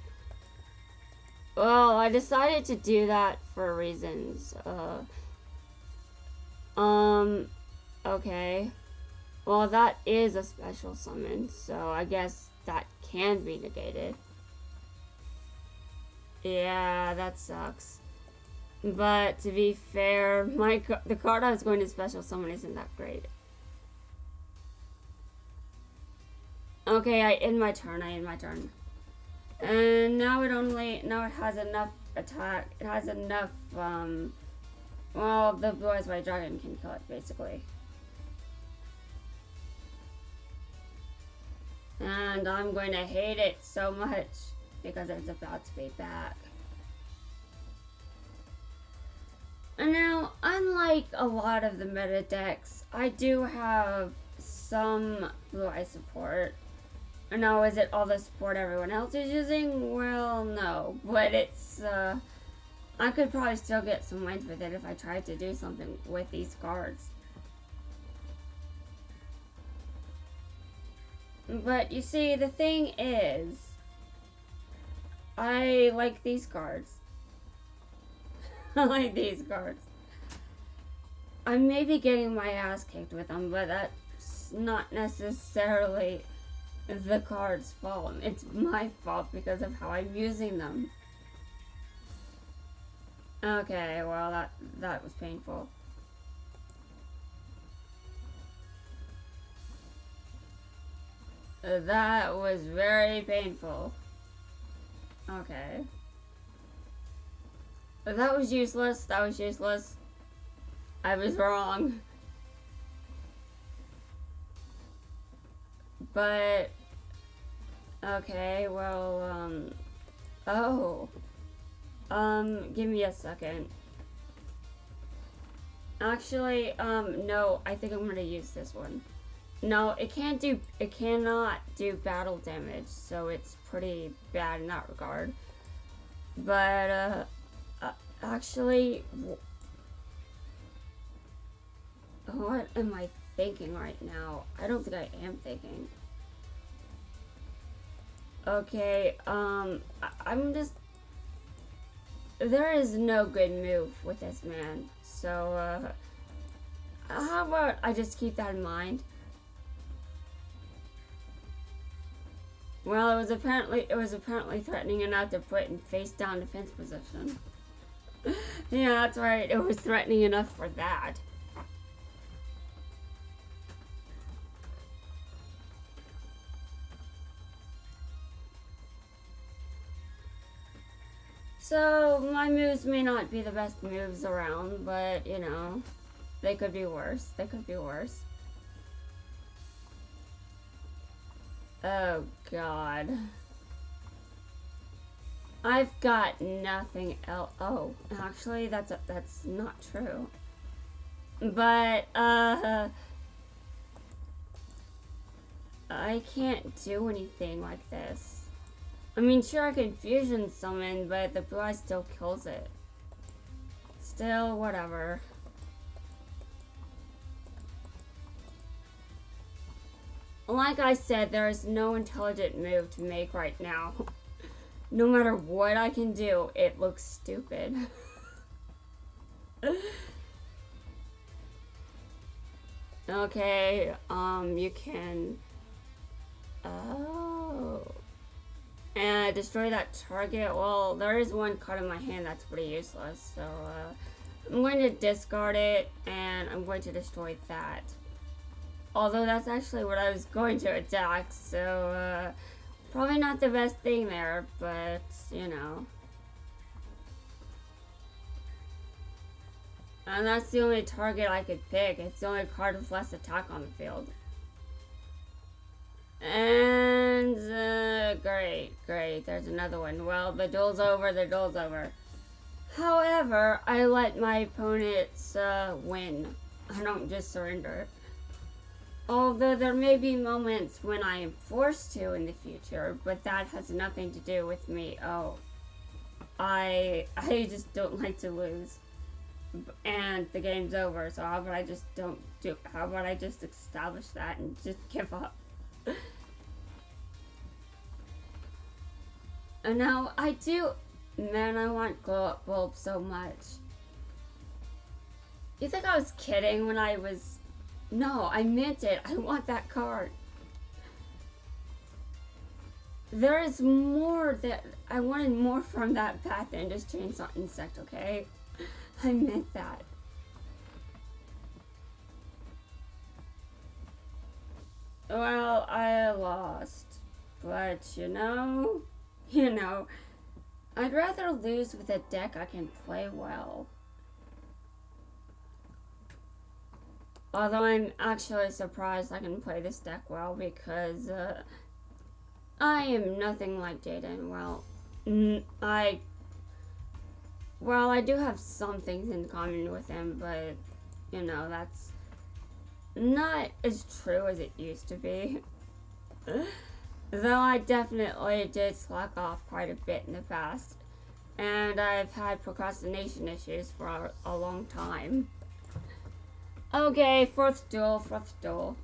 Well, I decided to do that for reasons. Okay. Well, that is a special summon, so I guess that can be negated. Yeah, that sucks. But to be fair, the card I was going to special summon isn't that great. Okay, I end my turn. And now it has enough attack. It has enough, well, the Blue Eyes White Dragon can kill it, basically. And I'm going to hate it so much because it's about to be back. And now, unlike a lot of the meta decks, I do have some blue eye support. Now, is it all the support everyone else is using? Well, no. But it's, I could probably still get some wins with it if I tried to do something with these cards. But you see, the thing is, I like these cards. I like these cards. I may be getting my ass kicked with them, but that's not necessarily the card's fault. It's my fault because of how I'm using them. Okay, well that was painful. That was very painful. Okay. That was useless. That was useless. I was wrong. But okay, well, give me a second. Actually, no, I think I'm gonna use this one. No, it cannot do battle damage, so it's pretty bad in that regard. But, actually, what am I thinking right now? I don't think I am thinking. Okay, I'm just... There is no good move with this man, so, how about I just keep that in mind? Well, it was apparently threatening enough to put in face down defense position. Yeah, that's right. It was threatening enough for that. So, my moves may not be the best moves around, but, you know, they could be worse. They could be worse. Oh, God. I've got nothing else. Oh, actually, that's not true. But, I can't do anything like this. I mean, sure, I can fusion summon, but the blue eye still kills it. Still, whatever. Like I said, there is no intelligent move to make right now. No matter what I can do, it looks stupid. Okay, you can... Oh... And destroy that target. Well, there is one card in my hand that's pretty useless, so, I'm going to discard it, and I'm going to destroy that. Although that's actually what I was going to attack, so, probably not the best thing there, but, you know. And that's the only target I could pick. It's the only card with less attack on the field. And, great, there's another one. Well, the duel's over. However, I let my opponents, win. I don't just surrender. Although there may be moments when I am forced to in the future, but that has nothing to do with me. Oh, I just don't like to lose. And the game's over, so how about I just establish that and just give up? And now I want glow up bulb so much. You think I was kidding when I was... No, I meant it. I want that card. There is more that... I wanted more from that path than just chainsaw insect, okay? I meant that. Well, I lost. But, you know, I'd rather lose with a deck I can play well. Although I'm actually surprised I can play this deck well because I am nothing like Jaden. Well, well, I do have some things in common with him, but, you know, that's not as true as it used to be. Though I definitely did slack off quite a bit in the past. And I've had procrastination issues for a long time. Okay, fourth duel.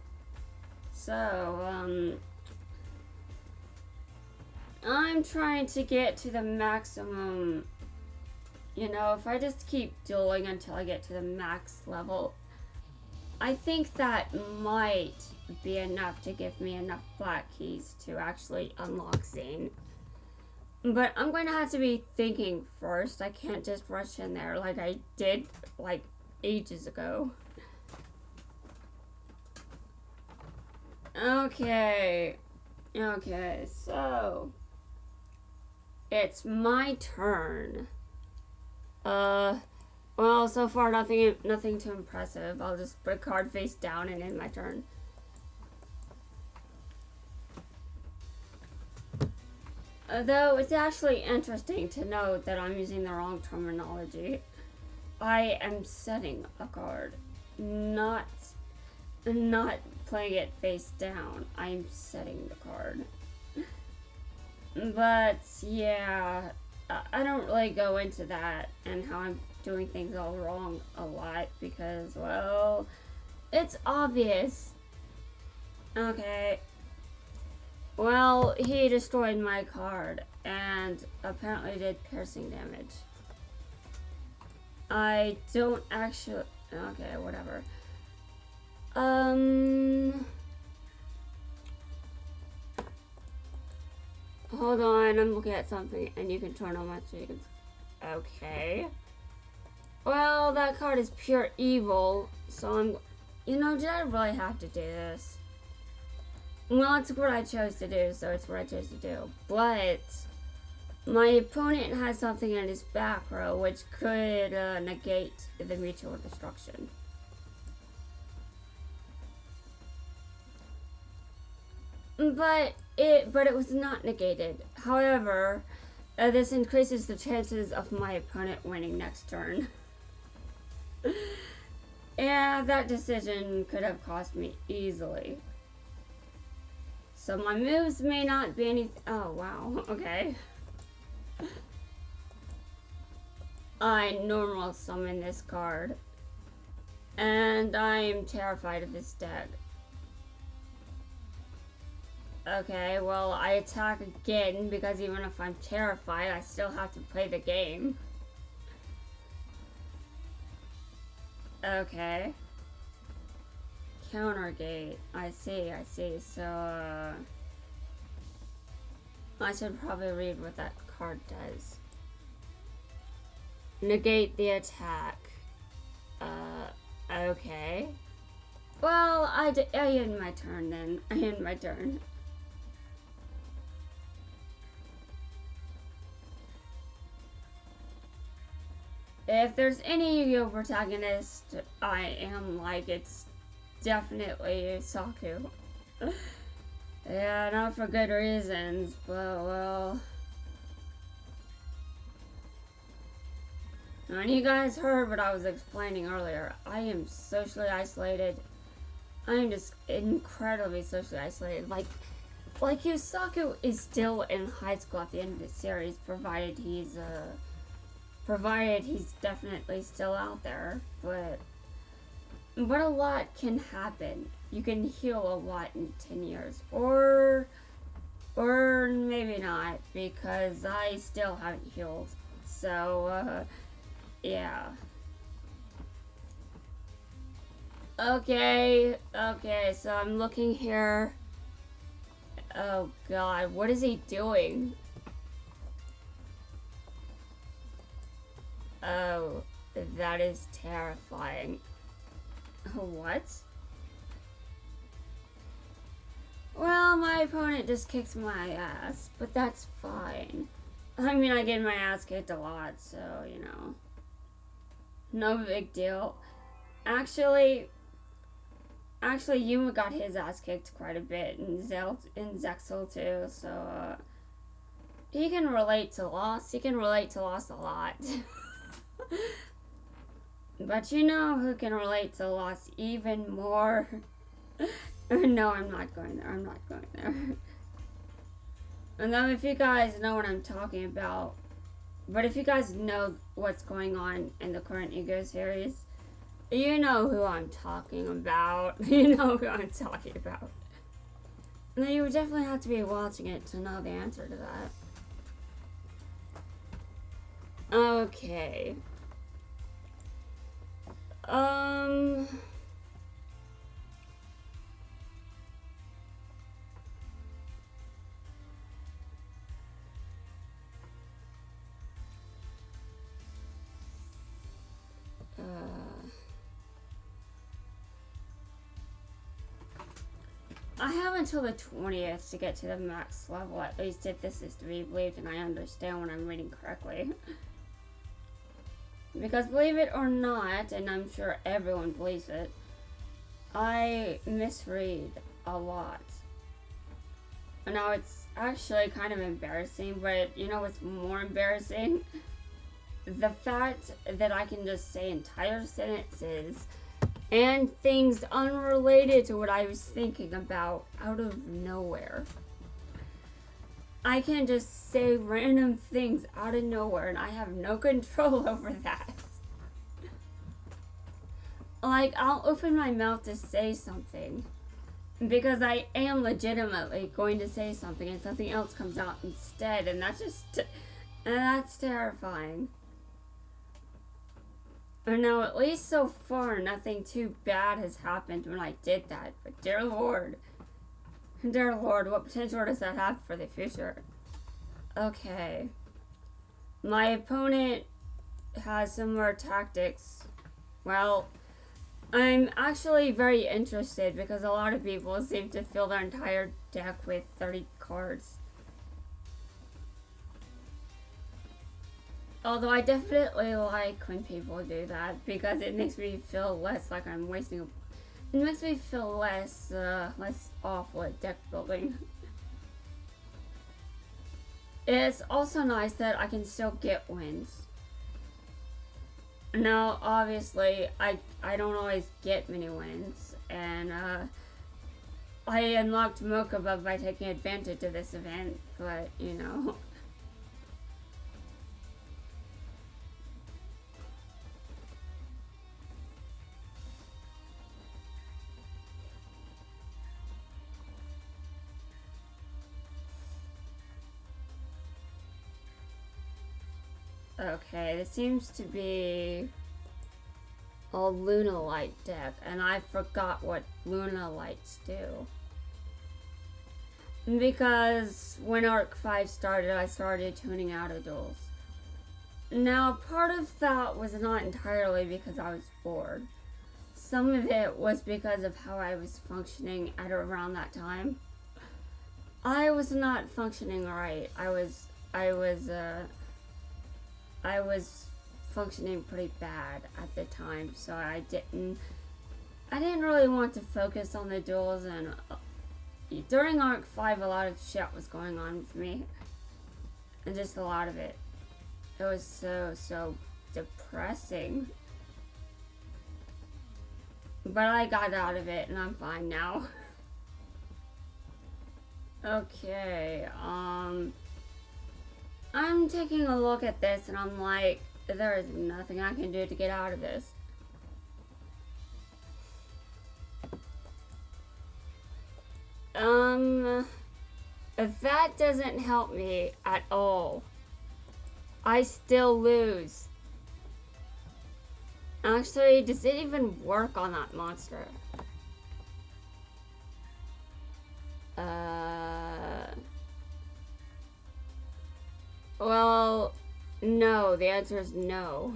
So, I'm trying to get to the maximum. You know, if I just keep dueling until I get to the max level, I think that might be enough to give me enough black keys to actually unlock Zane. But I'm going to have to be thinking first. I can't just rush in there like I did, like, ages ago. Okay, so it's my turn. Well, so far nothing too impressive. I'll just put a card face down and end my turn. Though it's actually interesting to note that I'm using the wrong terminology. I am setting a card, not playing it face down. I'm setting the card. But yeah, I don't really go into that and how I'm doing things all wrong a lot because, well, it's obvious. Okay. Well, he destroyed my card and apparently did piercing damage. I don't actually... Okay, whatever. Hold on, I'm looking at something and you can turn on my chickens. Okay. Well, that card is pure evil, so I'm... You know, did I really have to do this? Well, it's what I chose to do, so it's what I chose to do. But my opponent has something in his back row which could negate the mutual destruction. But it was not negated. However, this increases the chances of my opponent winning next turn. Yeah, that decision could have cost me easily. So my moves may not be any... Oh, wow. Okay. I normal summon this card. And I am terrified of this deck. Okay, well, I attack again because even if I'm terrified, I still have to play the game. Okay. Countergate. I see. So, I should probably read what that card does. Negate the attack. Okay. Well, I end my turn then. I end my turn. If there's any Yu-Gi-Oh protagonist I am like, it's definitely Saku. Yeah, not for good reasons, but well. And you guys heard what I was explaining earlier. I am socially isolated. I am just incredibly socially isolated. Like Yusaku is still in high school at the end of the series, provided he's definitely still out there, but a lot can happen. You can heal a lot in 10 years, or maybe not, because I still haven't healed. So, yeah. Okay, so I'm looking here. Oh god, what is he doing? Oh, that is terrifying. What? Well, my opponent just kicks my ass, but that's fine. I mean, I get my ass kicked a lot, so, you know. No big deal. Actually, Yuma got his ass kicked quite a bit, and Zexel too, so, he can relate to loss. He can relate to loss a lot. But you know who can relate to loss even more? No, I'm not going there. I'm not going there. And then if you guys know what I'm talking about, but if you guys know what's going on in the current Ego series, you know who I'm talking about. You know who I'm talking about. And then you would definitely have to be watching it to know the answer to that. Okay. I have until the 20th to get to the max level, at least if this is to be believed and I understand what I'm reading correctly. Because believe it or not, and I'm sure everyone believes it, I misread a lot. Now it's actually kind of embarrassing, but you know what's more embarrassing? The fact that I can just say entire sentences and things unrelated to what I was thinking about out of nowhere. I can just say random things out of nowhere and I have no control over that. Like, I'll open my mouth to say something because I am legitimately going to say something and something else comes out instead, and that's terrifying. And now, at least so far, nothing too bad has happened when I did that. But dear Lord, what potential does that have for the future? Okay. My opponent has some more tactics. Well, I'm actually very interested because a lot of people seem to fill their entire deck with 30 cards. Although I definitely like when people do that because it makes me feel less like I'm wasting. It makes me feel less awful at deck building. It's also nice that I can still get wins. Now, obviously, I don't always get many wins, and I unlocked Mokuba by taking advantage of this event, but you know. Okay, this seems to be a Lunalight deck, and I forgot what Lunalights do. Because when Arc 5 started, I started tuning out of duels. Now, part of that was not entirely because I was bored. Some of it was because of how I was functioning at around that time. I was not functioning right. I was functioning pretty bad at the time, so I didn't really want to focus on the duels, and during Arc 5 a lot of shit was going on with me, and just a lot of it. It was so depressing. But I got out of it and I'm fine now. Okay, I'm taking a look at this and I'm like, there is nothing I can do to get out of this. That doesn't help me at all. I still lose. Actually, does it even work on that monster? Well, no. The answer is no.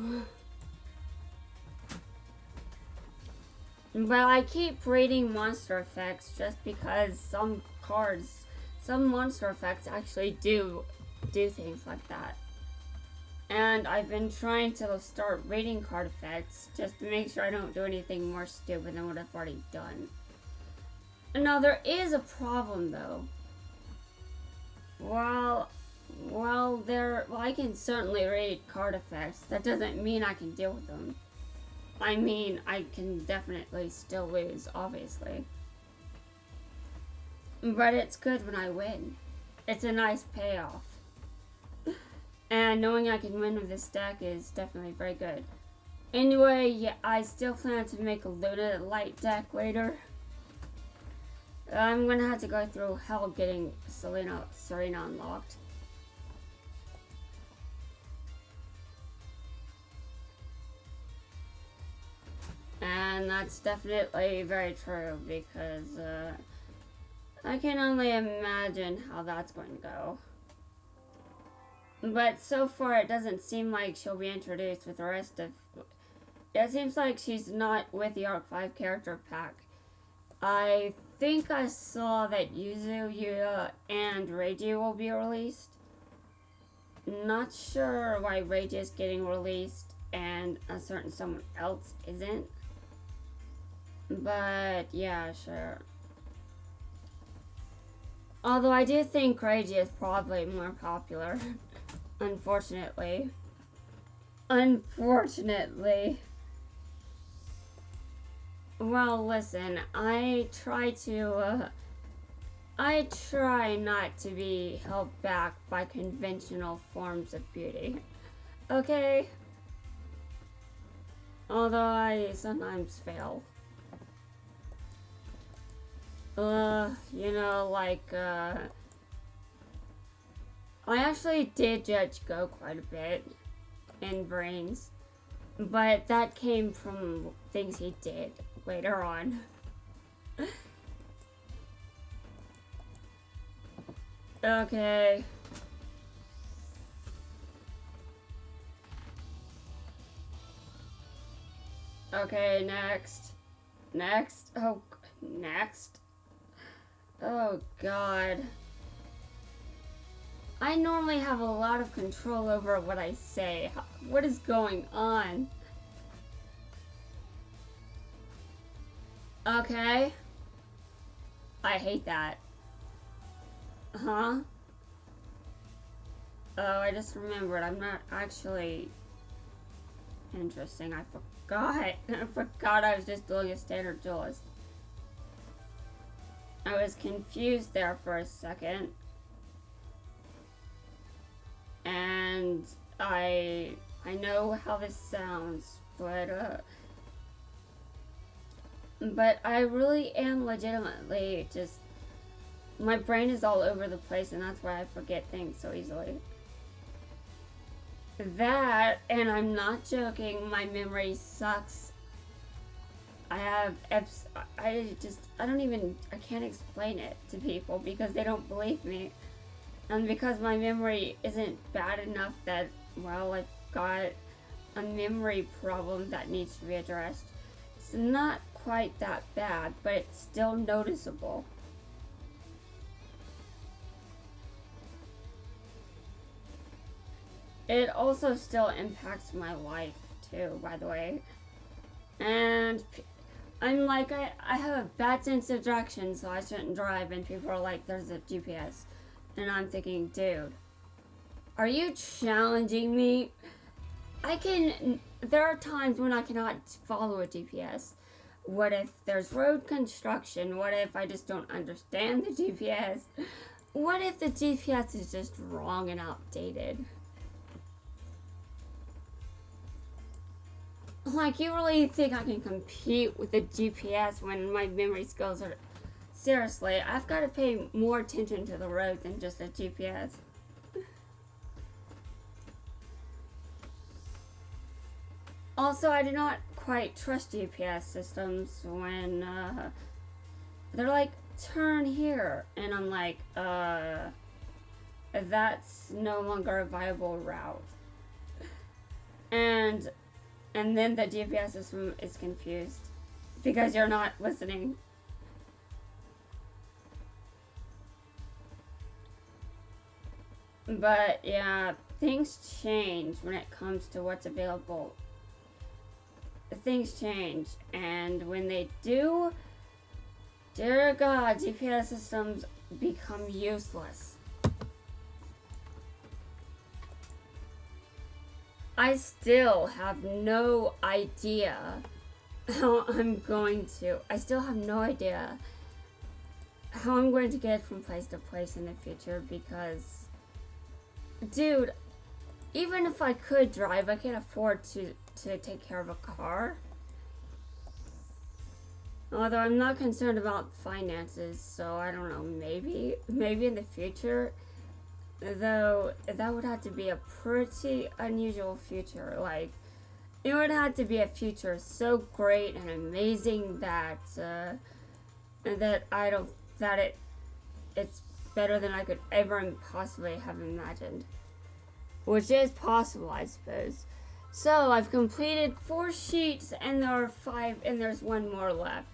But I keep reading monster effects just because some monster effects actually do things like that. And I've been trying to start reading card effects just to make sure I don't do anything more stupid than what I've already done. Now, there is a problem, though. Well, Well, I can certainly read card effects. That doesn't mean I can deal with them. I mean, I can definitely still lose, obviously. But it's good when I win. It's a nice payoff. And knowing I can win with this deck is definitely very good. Anyway, yeah, I still plan to make a Luna Light deck later. I'm gonna have to go through hell getting Serena unlocked. And that's definitely very true because I can only imagine how that's going to go. But so far it doesn't seem like she'll be introduced with the rest of... It seems like she's not with the Arc 5 character pack. I think I saw that Yuzu, Yuya, and Reiji will be released. Not sure why Reiji is getting released and a certain someone else isn't. But yeah, sure. Although I do think Reiji is probably more popular. Unfortunately. Unfortunately. Well, listen, I try not to be held back by conventional forms of beauty. Okay? Although I sometimes fail. You know, like, I actually did judge Go quite a bit in Brains, but that came from things he did later on. Okay. Okay, next. Next. Oh, next. Oh, God. I normally have a lot of control over what I say. What is going on? Okay. I hate that. Huh? Oh, I just remembered. I'm not actually... Interesting. I forgot. I forgot I was just doing a standard duelist. I was confused there for a second. And I know how this sounds, but I really am legitimately just, my brain is all over the place and that's why I forget things so easily. That, and I'm not joking, my memory sucks. I can't explain it to people because they don't believe me. And because my memory isn't bad enough that, well, I've got a memory problem that needs to be addressed. It's not quite that bad, but it's still noticeable. It also still impacts my life, too, by the way. And I'm like, I have a bad sense of direction, so I shouldn't drive, and people are like, there's a GPS. And I'm thinking, dude, are you challenging me? There are times when I cannot follow a GPS. What if there's road construction? What if I just don't understand the GPS? What if the GPS is just wrong and outdated? Like, you really think I can compete with the GPS when my memory skills are... Seriously, I've got to pay more attention to the road than just a GPS. Also, I do not quite trust GPS systems when they're like, turn here. And I'm like, that's no longer a viable route. And then the GPS system is confused because you're not listening. But yeah, things change when it comes to what's available. Things change, and when they do, dear God, GPS systems become useless. I still have no idea how I'm going to. I still have no idea how I'm going to get from place to place in the future because, dude, even if I could drive, I can't afford to take care of a car. Although I'm not concerned about finances, so I don't know, maybe in the future. Though that would have to be a pretty unusual future. Like, it would have to be a future so great and amazing that it's better than I could ever possibly have imagined. Which is possible, I suppose. So I've completed 4 sheets and there are 5 and there's 1 more left.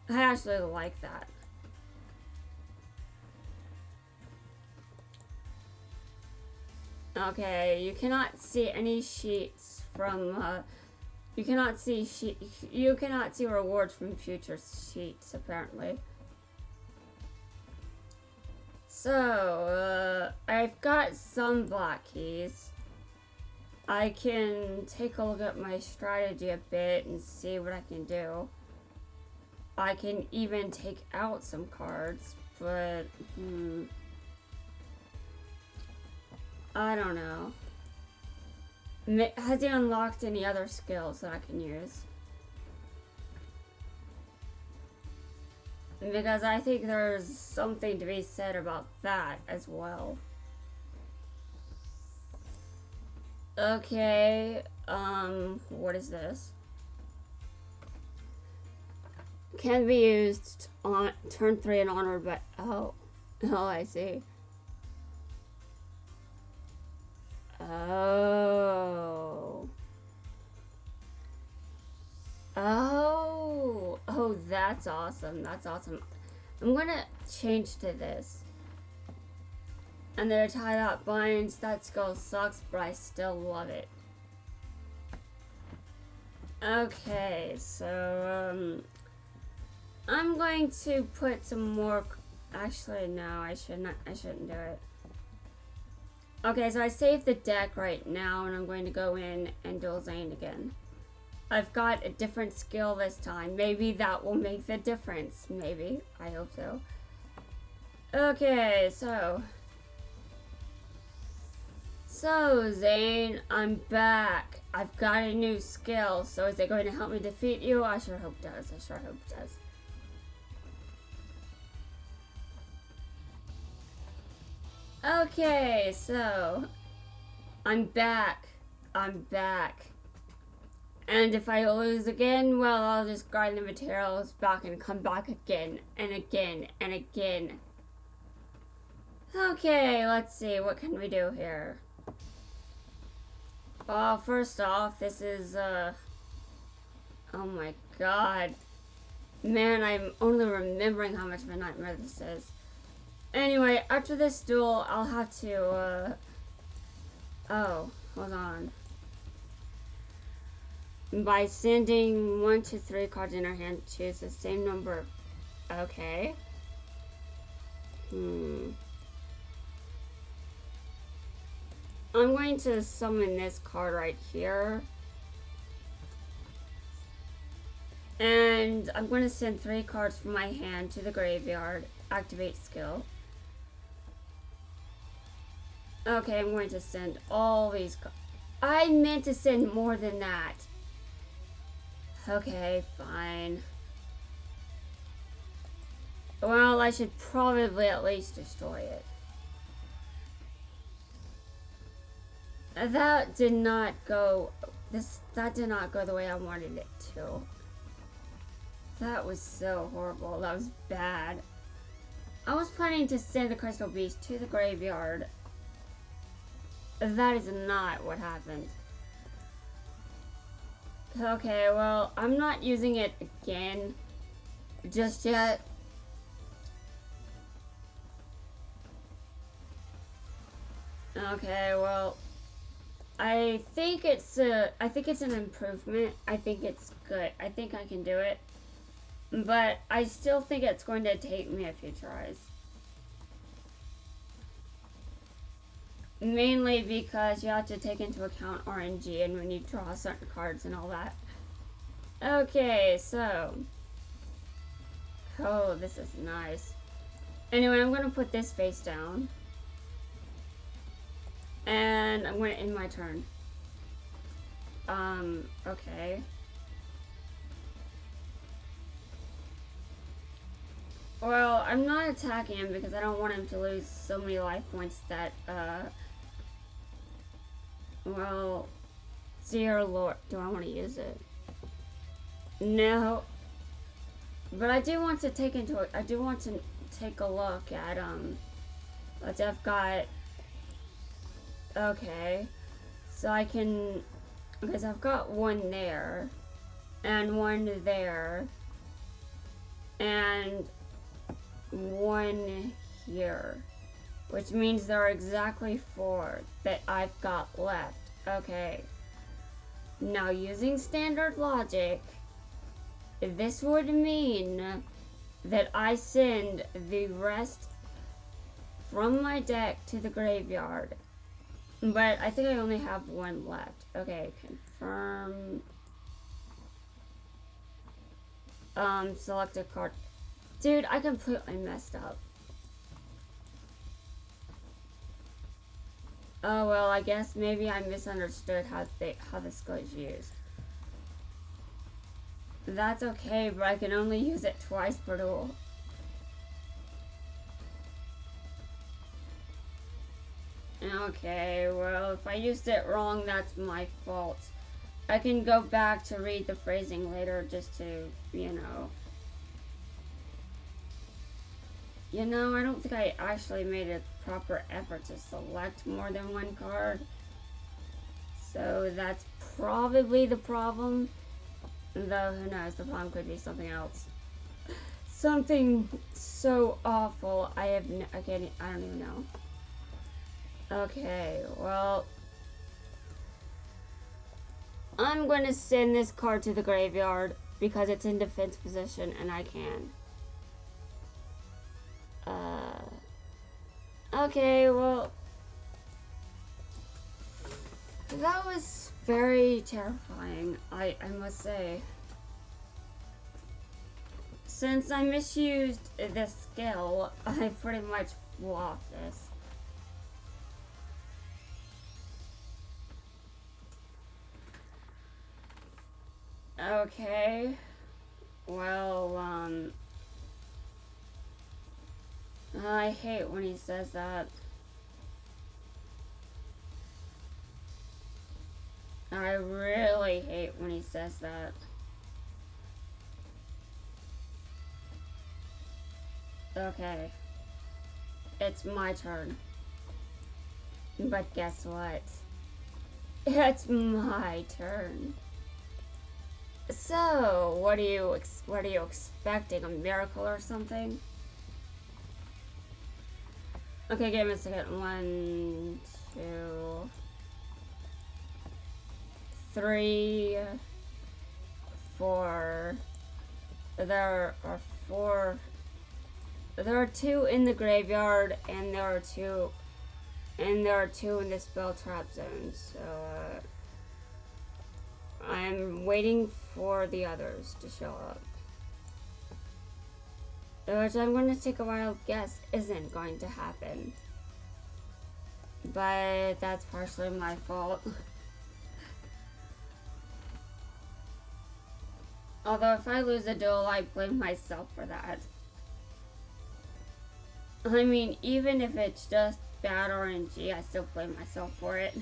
I actually like that. Okay, you cannot see any sheets from you cannot see rewards from future sheets apparently. So, I've got some black keys. I can take a look at my strategy a bit and see what I can do. I can even take out some cards, but I don't know. Has he unlocked any other skills that I can use? Because I think there's something to be said about that as well. Okay, what is this? Can be used on turn 3 and onward, but oh, I see. Oh, that's awesome. That's awesome. I'm gonna change to this. And the tie that binds, that skill sucks, but I still love it. Okay, so, I'm going to put some more, actually, no, I shouldn't do it. Okay, so I saved the deck right now, and I'm going to go in and dual Zane again. I've got a different skill this time. Maybe that will make the difference. Maybe. I hope so. Okay, so, Zane, I'm back. I've got a new skill, so is it going to help me defeat you? I sure hope it does. I sure hope it does. Okay, so I'm back. And if I lose again, well, I'll just grind the materials back and come back again and again and again. Okay, let's see. What can we do here? Well, first off, this is, oh my god. Man, I'm only remembering how much of a nightmare this is. Anyway, after this duel, I'll have to, oh, hold on. By sending 1 to 3 cards in our hand, choose the same number. Okay. I'm going to summon this card right here. And I'm going to send 3 cards from my hand to the graveyard. Activate skill. Okay, I'm going to send all these cards. I meant to send more than that. Okay, fine. Well, I should probably at least destroy it. That did not go the way I wanted it to. That was so horrible. That was bad. I was planning to send the crystal beast to the graveyard. That is not what happened. Okay, well, I'm not using it again just yet. Okay, well, I think it's an improvement. I think it's good. I think I can do it. But I still think it's going to take me a few tries. Mainly because you have to take into account RNG and when you draw certain cards and all that. Okay, so. Oh, this is nice. Anyway, I'm gonna put this face down. And I'm gonna end my turn. Okay. Well, I'm not attacking him because I don't want him to lose so many life points that, well, dear Lord, do I want to use it? No. But I do want to take a look at, let's say I've got, okay, so I can, because I've got one there, and one there, and one here, which means there are exactly 4 that I've got left. Okay. Now, using standard logic, this would mean that I send the rest from my deck to the graveyard. But I think I only have 1 left. Okay, confirm. Select a card. Dude, I completely messed up. Oh well, I guess maybe I misunderstood how the skill is used. That's okay, but I can only use it twice per duel. Okay, well, if I used it wrong, that's my fault. I can go back to read the phrasing later just to, you know. You know, I don't think I actually made a proper effort to select more than 1 card. So that's probably the problem. Though, who knows, the problem could be something else. Something so awful, I don't even know. Okay, well, I'm going to send this card to the graveyard because it's in defense position and I can. Okay, well, that was very terrifying, I must say. Since I misused this skill, I pretty much lost this. Okay, well, I hate when he says that. I really hate when he says that. Okay. It's my turn. But guess what? It's my turn. So, what are you expecting? A miracle or something? Okay, give me a second. 1, 2, 3, 4. There are 4. There are 2 in the graveyard, and there are 2 in the spell trap zone. So I'm waiting for the others to show up. Which I'm going to take a wild guess isn't going to happen. But that's partially my fault. Although if I lose a duel, I blame myself for that. I mean, even if it's just bad RNG, I still blame myself for it.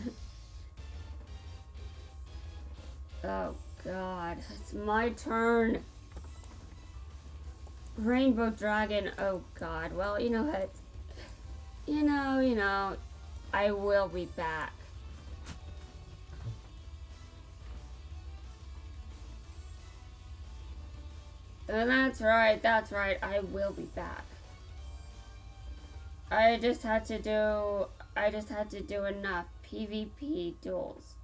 Oh god, it's my turn. Rainbow Dragon, oh god. Well, you know what? You know, I will be back. That's right, I will be back. I just had to do enough PvP duels.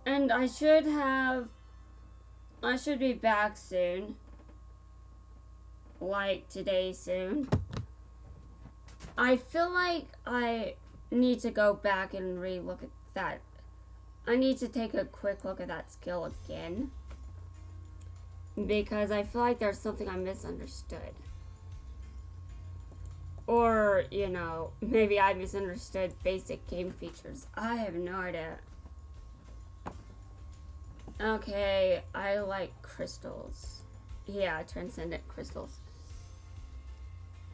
And I should be back soon. Like today soon. I feel like need to go back and re-look at that. I need to take a quick look at that skill again. Because I feel like there's something I misunderstood. Or, you know, maybe I misunderstood basic game features. I have no idea. Okay, I like crystals. Yeah, transcendent crystals.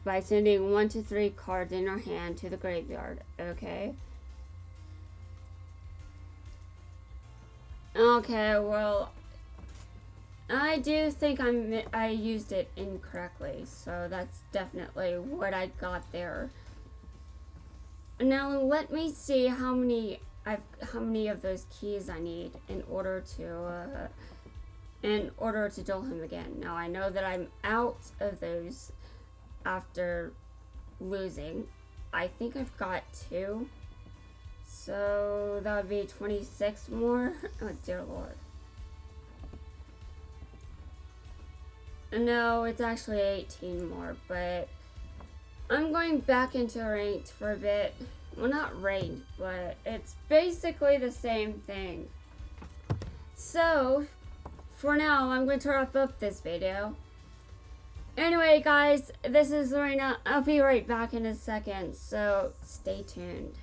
By sending 1 to 3 cards in your hand to the graveyard. Okay. Okay, well, I do think I used it incorrectly, so that's definitely what I got there. Now let me see how many of those keys I need in order to duel him again. Now I know that I'm out of those after losing. I think I've got 2. So that would be 26 more. Oh dear Lord. No, it's actually 18 more, but I'm going back into ranked for a bit. Well, not ranked, but it's basically the same thing. So, for now, I'm going to wrap up this video. Anyway, guys, this is Lorena. I'll be right back in a second, so stay tuned.